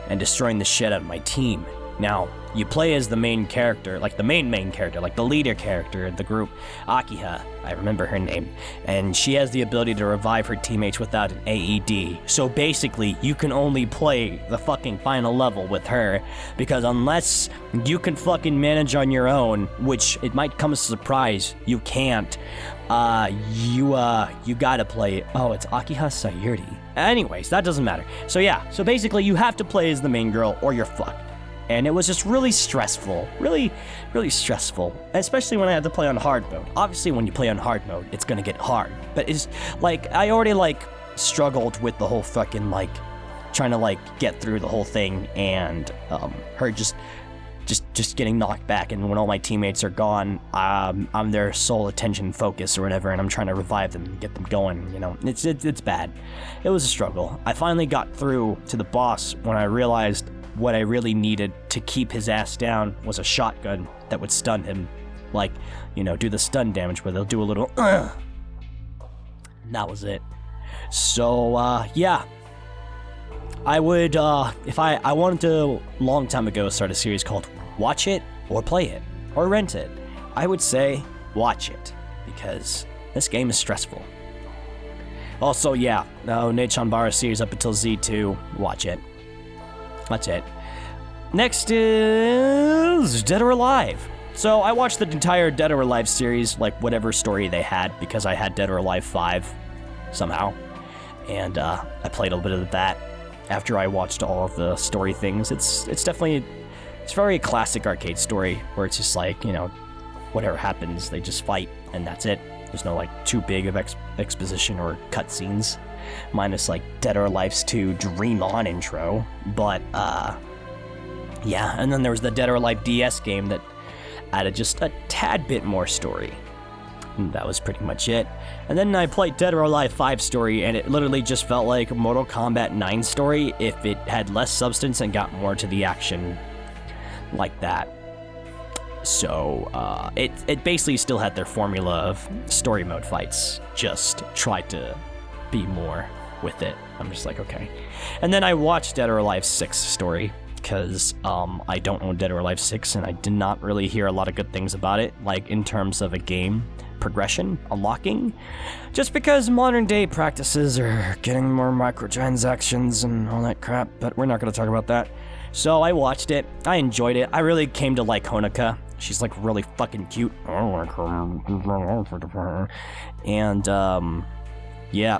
and destroying the shit out of my team. Now, you play as the main character, like the main character, like the leader character of the group, Akiha, I remember her name, and she has the ability to revive her teammates without an AED. So basically, you can only play the fucking final level with her, because unless you can fucking manage on your own, which it might come as a surprise, you can't, you gotta play, it's Akiha Sayuri. Anyways, that doesn't matter. So yeah, so basically you have to play as the main girl or you're fucked. And it was just really stressful, really stressful, especially when I had to play on hard mode. Obviously, when you play on hard mode, it's gonna get hard. But it's, like, I already, like, struggled with the whole fucking, like, trying to, like, get through the whole thing, and, her just getting knocked back, and when all my teammates are gone, I'm their sole attention focus or whatever, and I'm trying to revive them and get them going, you know. It's bad. It was a struggle. I finally got through to the boss when I realized what I really needed to keep his ass down was a shotgun that would stun him. Like, you know, do the stun damage where they'll do a little, And that was it. So, yeah. I would, if I wanted to, long time ago, start a series called Watch It or Play It or Rent It. I would say watch it, because this game is stressful. Also, yeah, Neichanbara series up until Z2, watch it. That's it. Next is Dead or Alive. So I watched the entire Dead or Alive series, like whatever story they had, because I had Dead or Alive 5 somehow. And I played a bit of that after I watched all of the story things. It's definitely, it's very classic arcade story, where it's just like, you know, whatever happens, they just fight, and that's it. There's no, like, too big of exposition or cutscenes. Minus, like, Dead or Alive's 2 Dream On intro. But, yeah, and then there was the Dead or Alive DS game that added just a tad bit more story. And that was pretty much it. And then I played Dead or Alive 5 story, and it literally just felt like Mortal Kombat 9 story if it had less substance and got more to the action like that. So, it basically still had their formula of story mode fights, just tried to be more with it. I'm just like, okay. And then I watched Dead or Alive 6 story, because I don't own Dead or Alive 6, and I did not really hear a lot of good things about it, like in terms of a game progression, unlocking, just because modern day practices are getting more microtransactions and all that crap, but we're not going to talk about that. So I watched it, I enjoyed it, I really came to like Honoka. She's like really fucking cute. And yeah,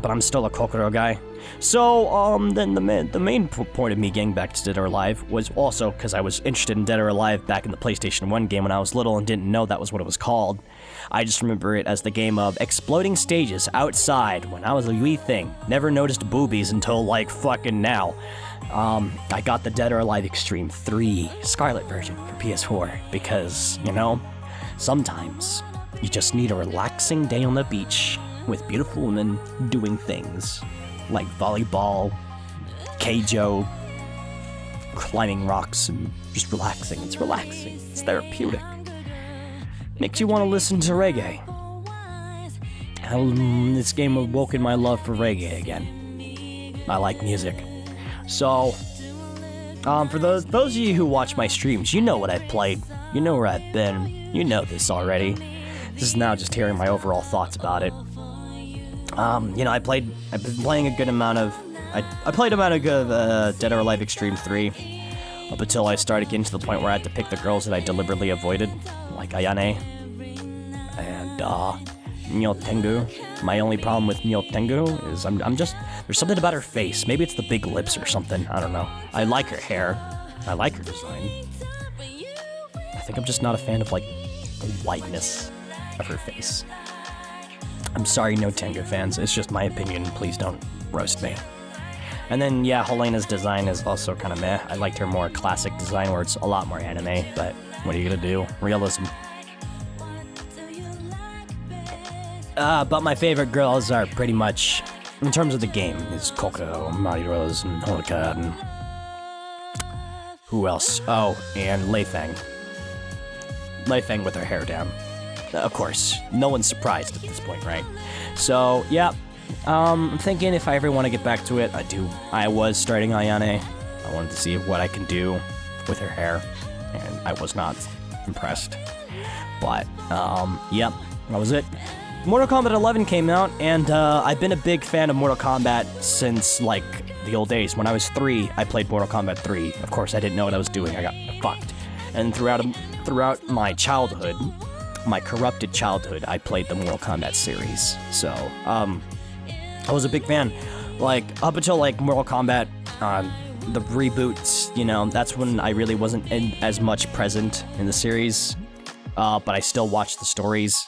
but I'm still a Kokoro guy. So, then the main point of me getting back to Dead or Alive was also because I was interested in Dead or Alive back in the PlayStation 1 game when I was little and didn't know that was what it was called. I just remember it as the game of exploding stages outside when I was a wee thing. Never noticed boobies until, like, fucking now. I got the Dead or Alive Extreme 3 Scarlet version for PS4 because, you know, sometimes you just need a relaxing day on the beach with beautiful women doing things like volleyball, keijo, climbing rocks, and just relaxing. It's relaxing. It's therapeutic. Makes you want to listen to reggae. This game awoken my love for reggae again. I like music. So, for those of you who watch my streams, you know what I've played. You know where I've been. You know this already. This is now just hearing my overall thoughts about it. You know, I've been playing a good amount of... I played about a good Dead or Alive Extreme 3, up until I started getting to the point where I had to pick the girls that I deliberately avoided, like Ayane, and, Nyo Tengu. My only problem with Nyo Tengu is I'm just... There's something about her face. Maybe it's the big lips or something, I don't know. I like her hair. I like her design. I think I'm just not a fan of, like, the whiteness of her face. I'm sorry, no Tengu fans. It's just my opinion. Please don't roast me. And then, yeah, Helena's design is also kind of meh. I liked her more classic design where it's a lot more anime, but what are you gonna do? Realism. But my favorite girls are pretty much, in terms of the game, is Kokoro, Marirose, and Honoka, and... who else? Oh, and Lei Feng. Lei Feng with her hair down. Of course, no one's surprised at this point, right? So, yeah, I'm thinking if I ever want to get back to it, I was starting Ayane. I wanted to see what I can do with her hair, and I was not impressed. But, yep, that was it. Mortal Kombat 11 came out, and I've been a big fan of Mortal Kombat since, like, the old days. When I was 3, I played Mortal Kombat 3. Of course, I didn't know what I was doing. I got fucked. And throughout my childhood, my corrupted childhood, I played the Mortal Kombat series. So, I was a big fan. Like, up until, like, Mortal Kombat, the reboots, you know, that's when I really wasn't as much present in the series. But I still watched the stories.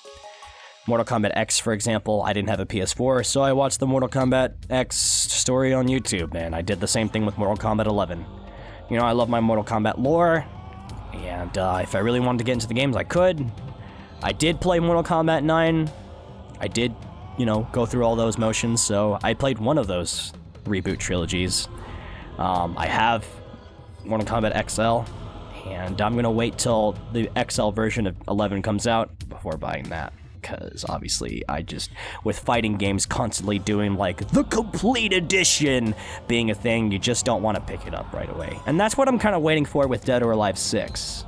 Mortal Kombat X, for example, I didn't have a PS4, so I watched the Mortal Kombat X story on YouTube, and I did the same thing with Mortal Kombat 11. You know, I love my Mortal Kombat lore, and if I really wanted to get into the games, I could. I did play Mortal Kombat 9. I did, you know, go through all those motions, so I played one of those reboot trilogies. I have Mortal Kombat XL, and I'm gonna wait till the XL version of 11 comes out before buying that. Because obviously with fighting games constantly doing like the complete edition being a thing, you just don't want to pick it up right away. And that's what I'm kind of waiting for with Dead or Alive 6.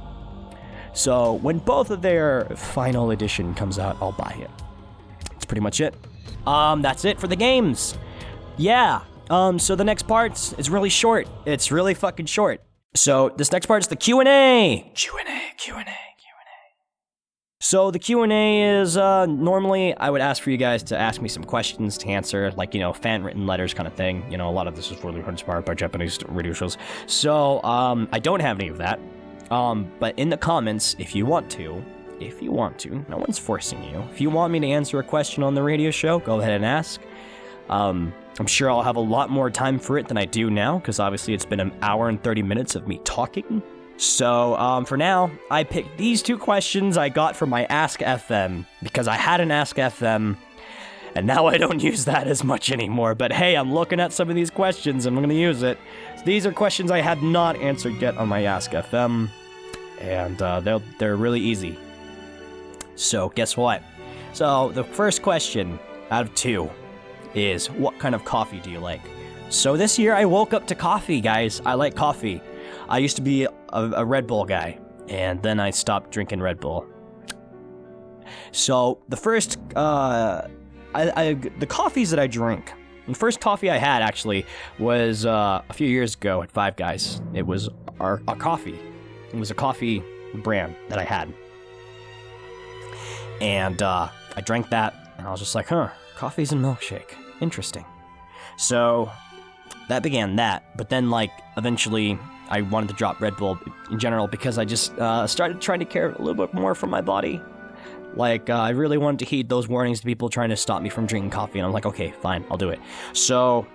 So when both of their final edition comes out, I'll buy it. That's pretty much it. That's it for the games. Yeah. So the next part is really short. It's really fucking short. So this next part is the Q&A. Q&A. So the Q&A is, normally I would ask for you guys to ask me some questions to answer, like, you know, fan-written letters kind of thing. You know, a lot of this is really inspired by Japanese radio shows. So, I don't have any of that. But in the comments, if you want to, no one's forcing you. If you want me to answer a question on the radio show, go ahead and ask. I'm sure I'll have a lot more time for it than I do now, because obviously it's been an hour and 30 minutes of me talking. So, for now, I picked these 2 questions I got from my Ask FM, because I had an Ask FM, and now I don't use that as much anymore. But hey, I'm looking at some of these questions, and I'm going to use it. So these are questions I had not answered yet on my Ask FM, and they're really easy. So, guess what? So, the first question out of 2 is, what kind of coffee do you like? So this year, I woke up to coffee, guys. I like coffee. I used to be a Red Bull guy, and then I stopped drinking Red Bull. So the first, the coffees that I drink, the first coffee I had actually was a few years ago at Five Guys. It was our coffee. It was a coffee brand that I had, and I drank that, and I was just like, huh, coffee's and milkshake. interesting. So that began that, but then like eventually I wanted to drop Red Bull in general because I just started trying to care a little bit more for my body. Like, I really wanted to heed those warnings to people trying to stop me from drinking coffee, and I'm like, okay, fine, I'll do it. So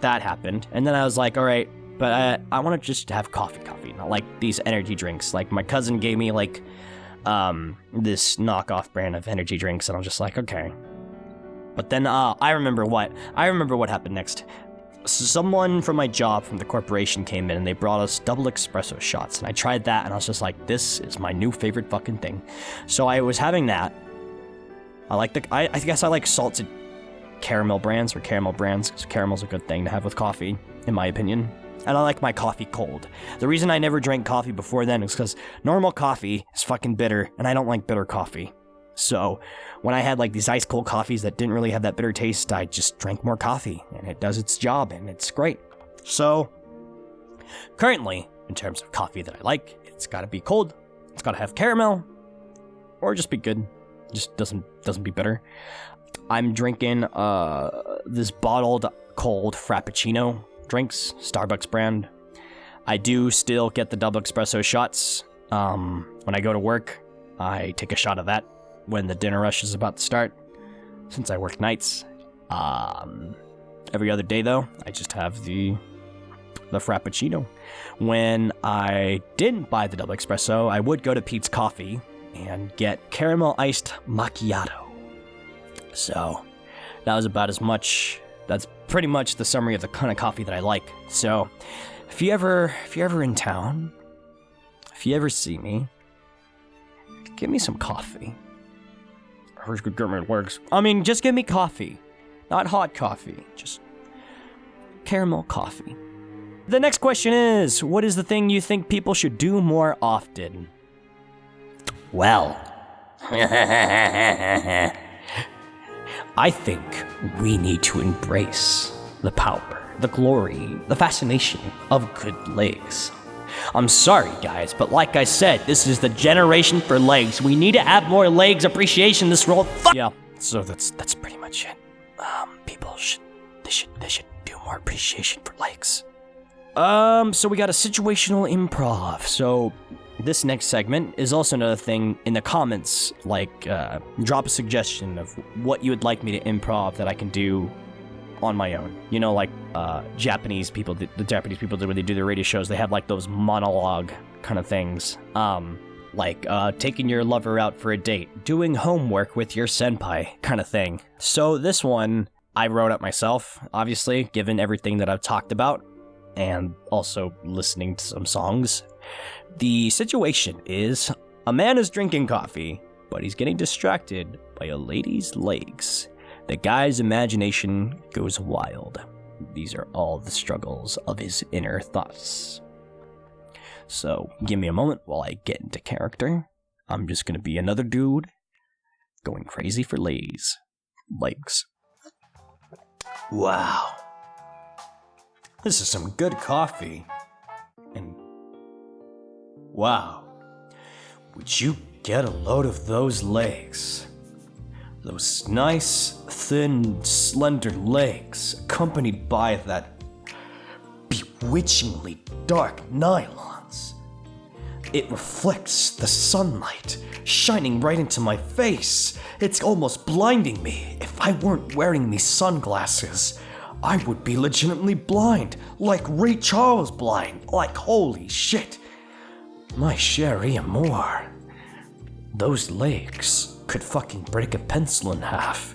that happened, and then I was like, all right, but I want to just have coffee, not like these energy drinks. Like, my cousin gave me, like, this knockoff brand of energy drinks, and I was just like, okay. But then, I remember what happened next. Someone from my job, from the corporation, came in and they brought us double espresso shots, and I tried that and I was just like, this is my new favorite fucking thing. So I was having that. I guess I like salted caramel brands, because caramel's a good thing to have with coffee, in my opinion. And I like my coffee cold. The reason I never drank coffee before then is because normal coffee is fucking bitter, and I don't like bitter coffee. So when I had like these ice cold coffees that didn't really have that bitter taste, I just drank more coffee, and it does its job, and it's great. So currently, in terms of coffee that I like, it's gotta be cold, it's gotta have caramel, or just be good. Just doesn't be bitter. I'm drinking this bottled cold Frappuccino drinks, Starbucks brand. I do still get the double espresso shots. When I go to work, I take a shot of that when the dinner rush is about to start, since I work nights. Every other day, though, I just have the Frappuccino. When I didn't buy the double espresso, I would go to Pete's Coffee and get caramel iced macchiato. So that was about as much. That's pretty much the summary of the kind of coffee that I like. So if you're ever in town, if you ever see me, give me some coffee. I mean, just give me coffee. Not hot coffee. Just caramel coffee. The next question is, what is the thing you think people should do more often? Well, I think we need to embrace the power, the glory, the fascination of good legs. I'm sorry, guys, but like I said, this is the generation for legs. We need to have more legs appreciation in this world. Yeah, so that's pretty much it. People should do more appreciation for legs. So we got a situational improv. So this next segment is also another thing in the comments. Like, drop a suggestion of what you would like me to improv that I can do on my own. You know, like Japanese people, the Japanese people do when they do their radio shows, they have like those monologue kind of things. Like taking your lover out for a date, doing homework with your senpai kind of thing. So this one I wrote up myself, obviously, given everything that I've talked about, and also listening to some songs. The situation is, a man is drinking coffee, but he's getting distracted by a lady's legs. The guy's imagination goes wild. These are all the struggles of his inner thoughts. So, give me a moment while I get into character. I'm just gonna be another dude going crazy for legs. Wow. This is some good coffee. And wow. Would you get a load of those legs? Those nice, thin, slender legs, accompanied by that bewitchingly dark nylons. It reflects the sunlight, shining right into my face. It's almost blinding me. If I weren't wearing these sunglasses, I would be legitimately blind, like Ray Charles blind. Like, holy shit. My chérie amour. Those legs could fucking break a pencil in half.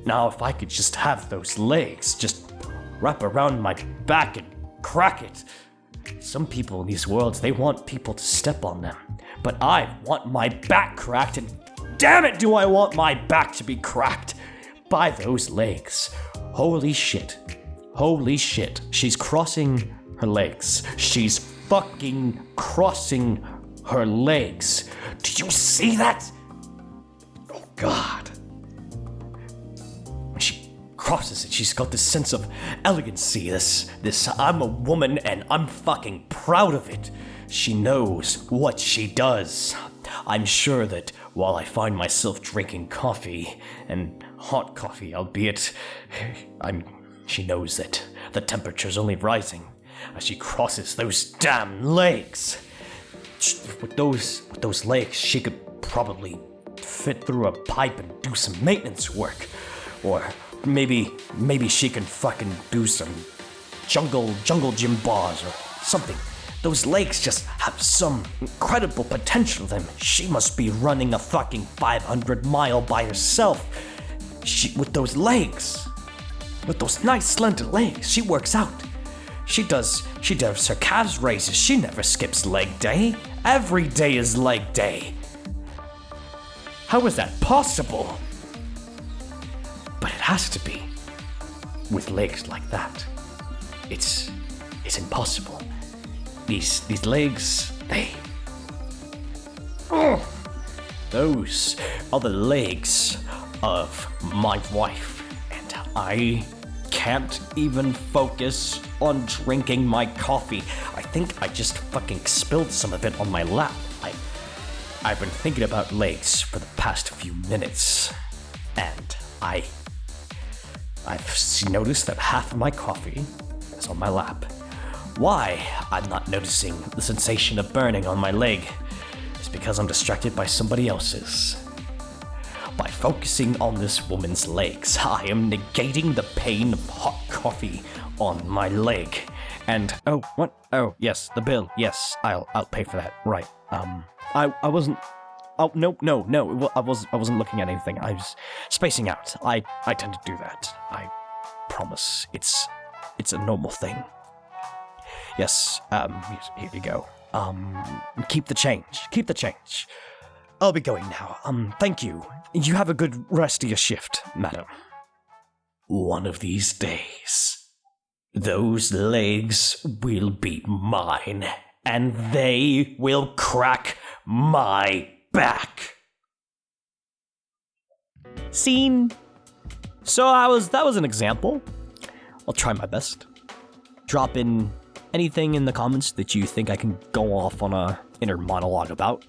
Now, if I could just have those legs just wrap around my back and crack it. Some people in these worlds, they want people to step on them. But I want my back cracked, and damn it, do I want my back to be cracked by those legs. Holy shit. Holy shit. She's crossing her legs. She's fucking crossing her legs. Do you see that? Oh, God. When she crosses it, she's got this sense of elegancy, this I'm a woman and I'm fucking proud of it. She knows what she does. I'm sure that while I find myself drinking coffee, and hot coffee, albeit, she knows that the temperature's only rising as she crosses those damn legs. With those legs, she could probably fit through a pipe and do some maintenance work. Or maybe she can fucking do some jungle gym bars or something. Those legs just have some incredible potential to them. She must be running a fucking 500-mile by herself. With those legs. With those nice slender legs, she works out. She does her calves raises. She never skips leg day. Every day is leg day. How is that possible? But it has to be. With legs like that. It's impossible. These legs, those are the legs of my wife, and I can't even focus on drinking my coffee. I think I just fucking spilled some of it on my lap. I've been thinking about legs for the past few minutes, and I've noticed that half of my coffee is on my lap. Why I'm not noticing the sensation of burning on my leg is because I'm distracted by somebody else's. By focusing on this woman's legs, I am negating the pain of hot coffee on my leg. And, oh, what? Oh, yes, the bill. Yes, I'll pay for that. Right. I wasn't... Oh, no, I wasn't looking at anything. I was spacing out. I tend to do that. I promise. It's a normal thing. Yes, here you go. Keep the change. I'll be going now. Thank you. You have a good rest of your shift, madam. One of these days, those legs will be mine, and they will crack my back. Scene. So that was an example. I'll try my best. Drop in anything in the comments that you think I can go off on a inner monologue about,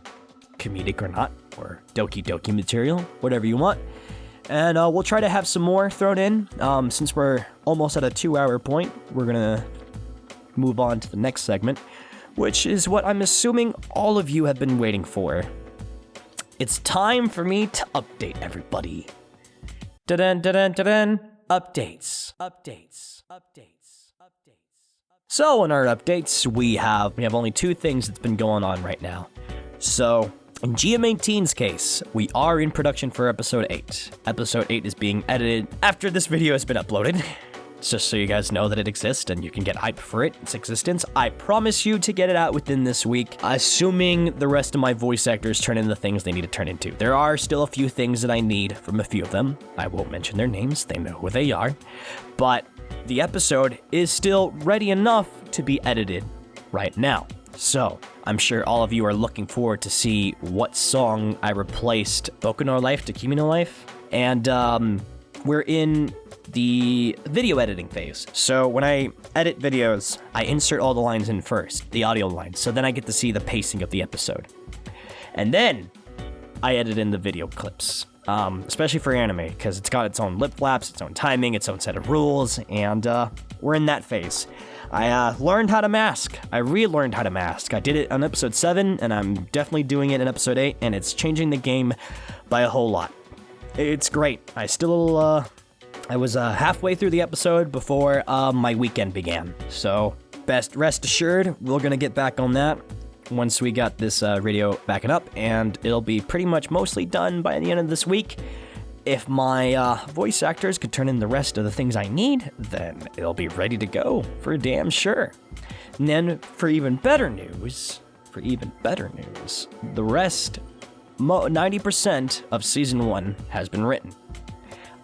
comedic or not, or doki material, whatever you want. And we'll try to have some more thrown in. Since we're almost at a 2-hour point, we're gonna move on to the next segment, which is what I'm assuming all of you have been waiting for. It's time for me to update everybody. Updates. So in our updates, we have only 2 things that's been going on right now. So in GM18's case, we are in production for episode 8. Episode 8 is being edited after this video has been uploaded. Just so you guys know that it exists and you can get hype for its existence. I promise you to get it out within this week, assuming the rest of my voice actors turn into the things they need to turn into. There are still a few things that I need from a few of them. I won't mention their names, they know who they are. But the episode is still ready enough to be edited right now. So, I'm sure all of you are looking forward to see what song I replaced Boku no Life to Kimi no Life. And we're in the video editing phase. So when I edit videos, I insert all the lines in first, the audio lines, so then I get to see the pacing of the episode. And then I edit in the video clips, especially for anime, because it's got its own lip flaps, its own timing, its own set of rules, and we're in that phase. I learned how to mask. I relearned how to mask. I did it on episode 7, and I'm definitely doing it in episode 8, and it's changing the game by a whole lot. It's great. I was halfway through the episode before my weekend began. So, rest assured, we're gonna get back on that once we got this radio backing up, and it'll be pretty much mostly done by the end of this week. If my voice actors could turn in the rest of the things I need, then it'll be ready to go for damn sure. And then, for even better news, the rest, 90% of Season 1 has been written.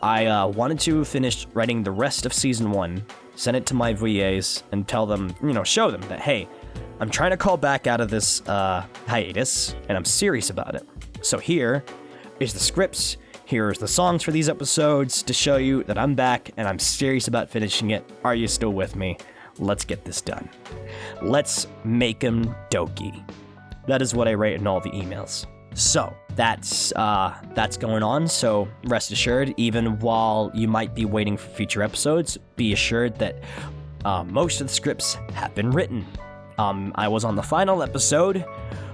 I wanted to finish writing the rest of Season 1, send it to my VAs, and tell them, show them that, hey, I'm trying to call back out of this hiatus, and I'm serious about it. So here is the scripts, here's the songs for these episodes to show you that I'm back, and I'm serious about finishing it. Are you still with me? Let's get this done. Let's make 'em doki. That is what I write in all the emails. So that's going on. So rest assured, even while you might be waiting for future episodes, be assured that most of the scripts have been written. I was on the final episode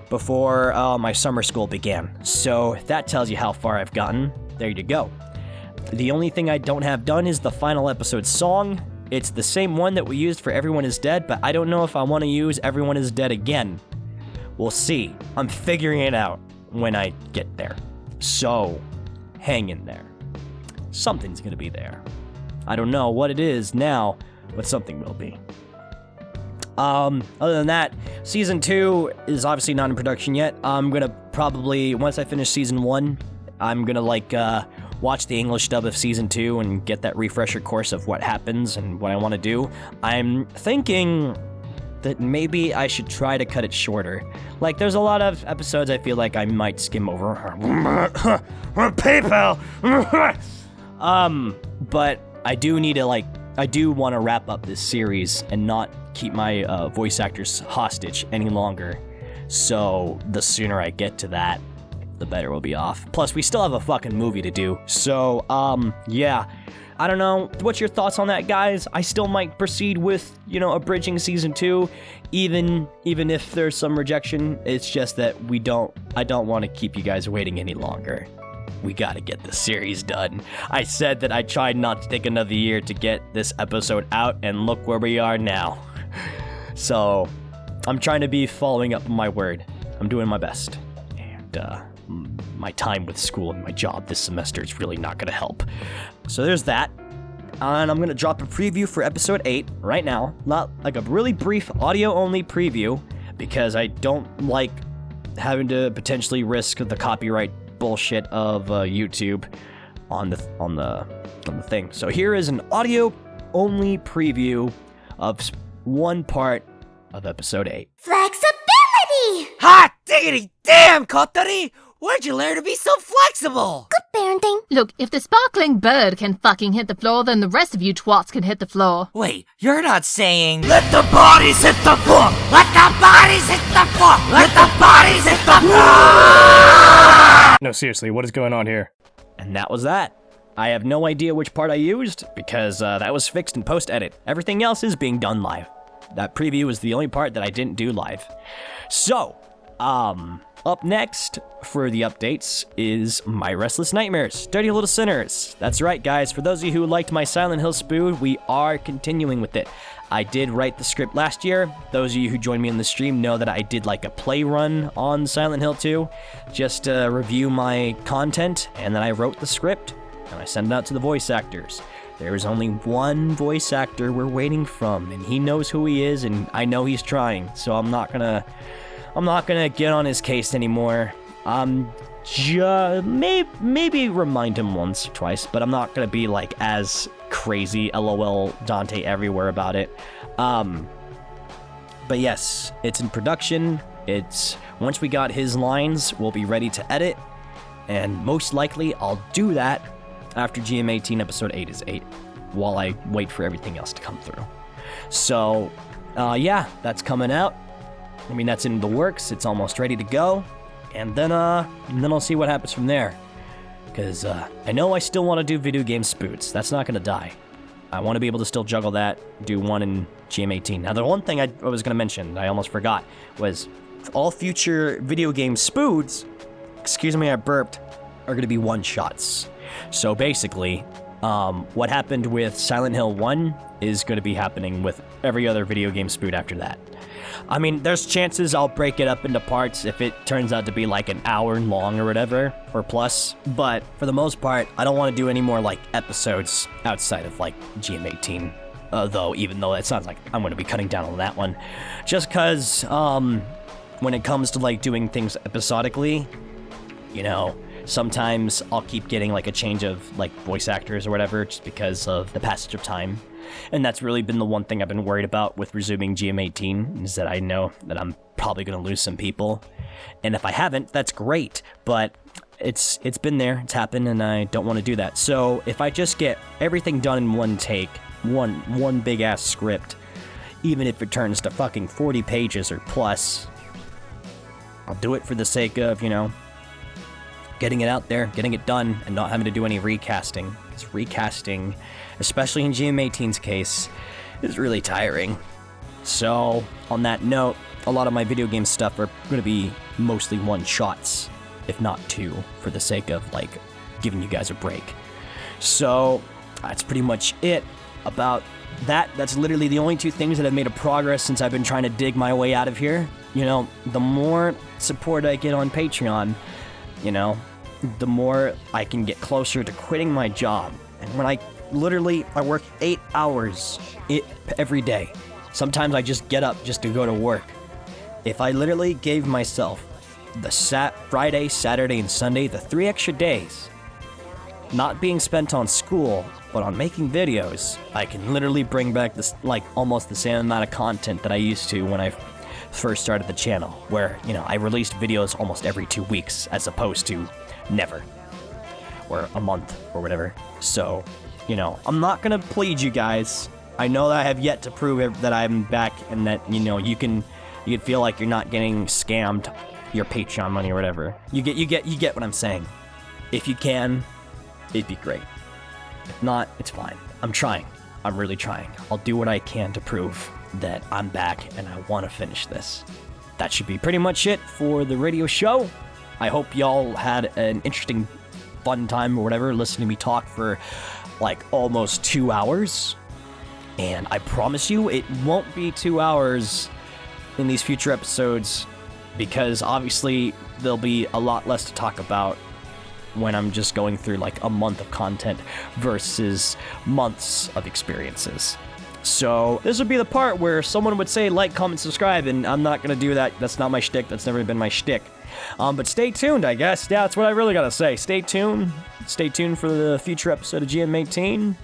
before my summer school began, so that tells you how far I've gotten. There you go. The only thing I don't have done is the final episode song. It's the same one that we used for Everyone is Dead, but I don't know if I want to use Everyone is Dead again. We'll see. I'm figuring it out when I get there. So, hang in there. Something's gonna be there. I don't know what it is now, but something will be. Other than that, Season 2 is obviously not in production yet. I'm gonna probably, once I finish Season 1, I'm gonna, watch the English dub of Season 2 and get that refresher course of what happens and what I want to do. I'm thinking that maybe I should try to cut it shorter. There's a lot of episodes I feel like I might skim over. PayPal! But I do need to, I do want to wrap up this series and not keep my voice actors hostage any longer. So the sooner I get to that, the better we'll be off. Plus, we still have a fucking movie to do. So, yeah. I don't know. What's your thoughts on that, guys? I still might proceed with, abridging Season 2, even if there's some rejection. It's just that I don't want to keep you guys waiting any longer. We gotta get this series done. I said that I tried not to take another year to get this episode out, and look where we are now. So, I'm trying to be following up my word. I'm doing my best. And, my time with school and my job this semester is really not gonna help. So there's that. And I'm gonna drop a preview for episode 8 right now. Not a really brief audio-only preview, because I don't like having to potentially risk the copyright bullshit of YouTube on the thing. So here is an audio-only preview of one part of episode 8. Flexibility! Hot diggity damn, Kotori! Where'd you learn to be so flexible? Good parenting. Look, if the sparkling bird can fucking hit the floor, then the rest of you twats can hit the floor. Wait, you're not saying... Let the bodies hit the floor! Let the bodies hit the floor! Let the bodies hit the floor! No, seriously, what is going on here? And that was that. I have no idea which part I used, because that was fixed in post-edit. Everything else is being done live. That preview is the only part that I didn't do live. So, up next for the updates is My Restless Nightmares, Dirty Little Sinners. That's right, guys. For those of you who liked my Silent Hill spood, we are continuing with it. I did write the script last year. Those of you who joined me in the stream know that I did a play run on Silent Hill 2, just to review my content, and then I wrote the script, and I sent it out to the voice actors. There is only one voice actor we're waiting from, and he knows who he is, and I know he's trying, so I'm not gonna get on his case anymore. Maybe remind him once or twice, but I'm not gonna be as crazy LOL Dante everywhere about it. But yes, it's in production. Once we got his lines, we'll be ready to edit, and most likely I'll do that after GM18 episode 8 is 8, while I wait for everything else to come through. So, yeah, that's coming out. I mean, that's in the works. It's almost ready to go. And then I'll see what happens from there. Because I know I still want to do video game spoots. That's not going to die. I want to be able to still juggle that, do one in GM18. Now, the one thing I was going to mention, I almost forgot, was all future video game spoots, excuse me, I burped, are going to be one-shots. So basically, what happened with Silent Hill 1 is going to be happening with every other video game spoot after that. I mean, there's chances I'll break it up into parts if it turns out to be an hour long or whatever, or plus, but for the most part, I don't want to do any more episodes outside of GM18, though, even though it sounds like I'm going to be cutting down on that one, just because when it comes to doing things episodically, sometimes I'll keep getting a change of voice actors or whatever, just because of the passage of time. And that's really been the one thing I've been worried about with resuming GM18, is that I know that I'm probably going to lose some people. And if I haven't, that's great, but it's been there, it's happened, and I don't want to do that. So if I just get everything done in one take, one big ass script, even if it turns to fucking 40 pages or plus, I'll do it for the sake of, getting it out there, getting it done, and not having to do any recasting. Because recasting, especially in GM18's case, is really tiring. So, on that note, a lot of my video game stuff are going to be mostly one-shots, if not two, for the sake of, like, giving you guys a break. So, that's pretty much it about that. That's literally the only two things that have made a progress since I've been trying to dig my way out of here. You know, the more support I get on Patreon, you know, the more I can get closer to quitting my job. And when I work 8 hours every day. Sometimes I just get up just to go to work. If I literally gave myself the Friday, Saturday, and Sunday, the 3 extra days, not being spent on school, but on making videos, I can literally bring back this, like, almost the same amount of content that I used to when I first started the channel, where, you know, I released videos almost every 2 weeks, as opposed to never, or a month, or whatever. So, you know, I'm not gonna plead you guys. I know that I have yet to prove that I'm back, and that, you know, you can feel like you're not getting scammed your Patreon money or whatever. You get what I'm saying. If you can, it'd be great. If not, it's fine. I'm trying. I'm really trying. I'll do what I can to prove that I'm back and I want to finish this. That should be pretty much it for the radio show. I hope y'all had an interesting, fun time or whatever, listening to me talk for like almost 2 hours. And I promise you, it won't be 2 hours in these future episodes, because obviously there'll be a lot less to talk about when I'm just going through like a month of content versus months of experiences. So this would be the part where someone would say like, comment, subscribe, and I'm not gonna do that. That's not my shtick. That's never been my shtick. But stay tuned, I guess. Yeah, that's what I really gotta say. Stay tuned. Stay tuned for the future episode of GM18.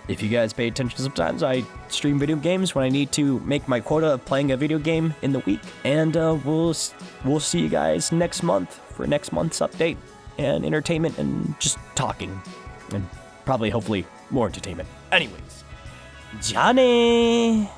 If you guys pay attention, sometimes I stream video games when I need to make my quota of playing a video game in the week. And we'll see you guys next month for next month's update and entertainment and just talking. And probably, hopefully, more entertainment. Anyways, Johnny!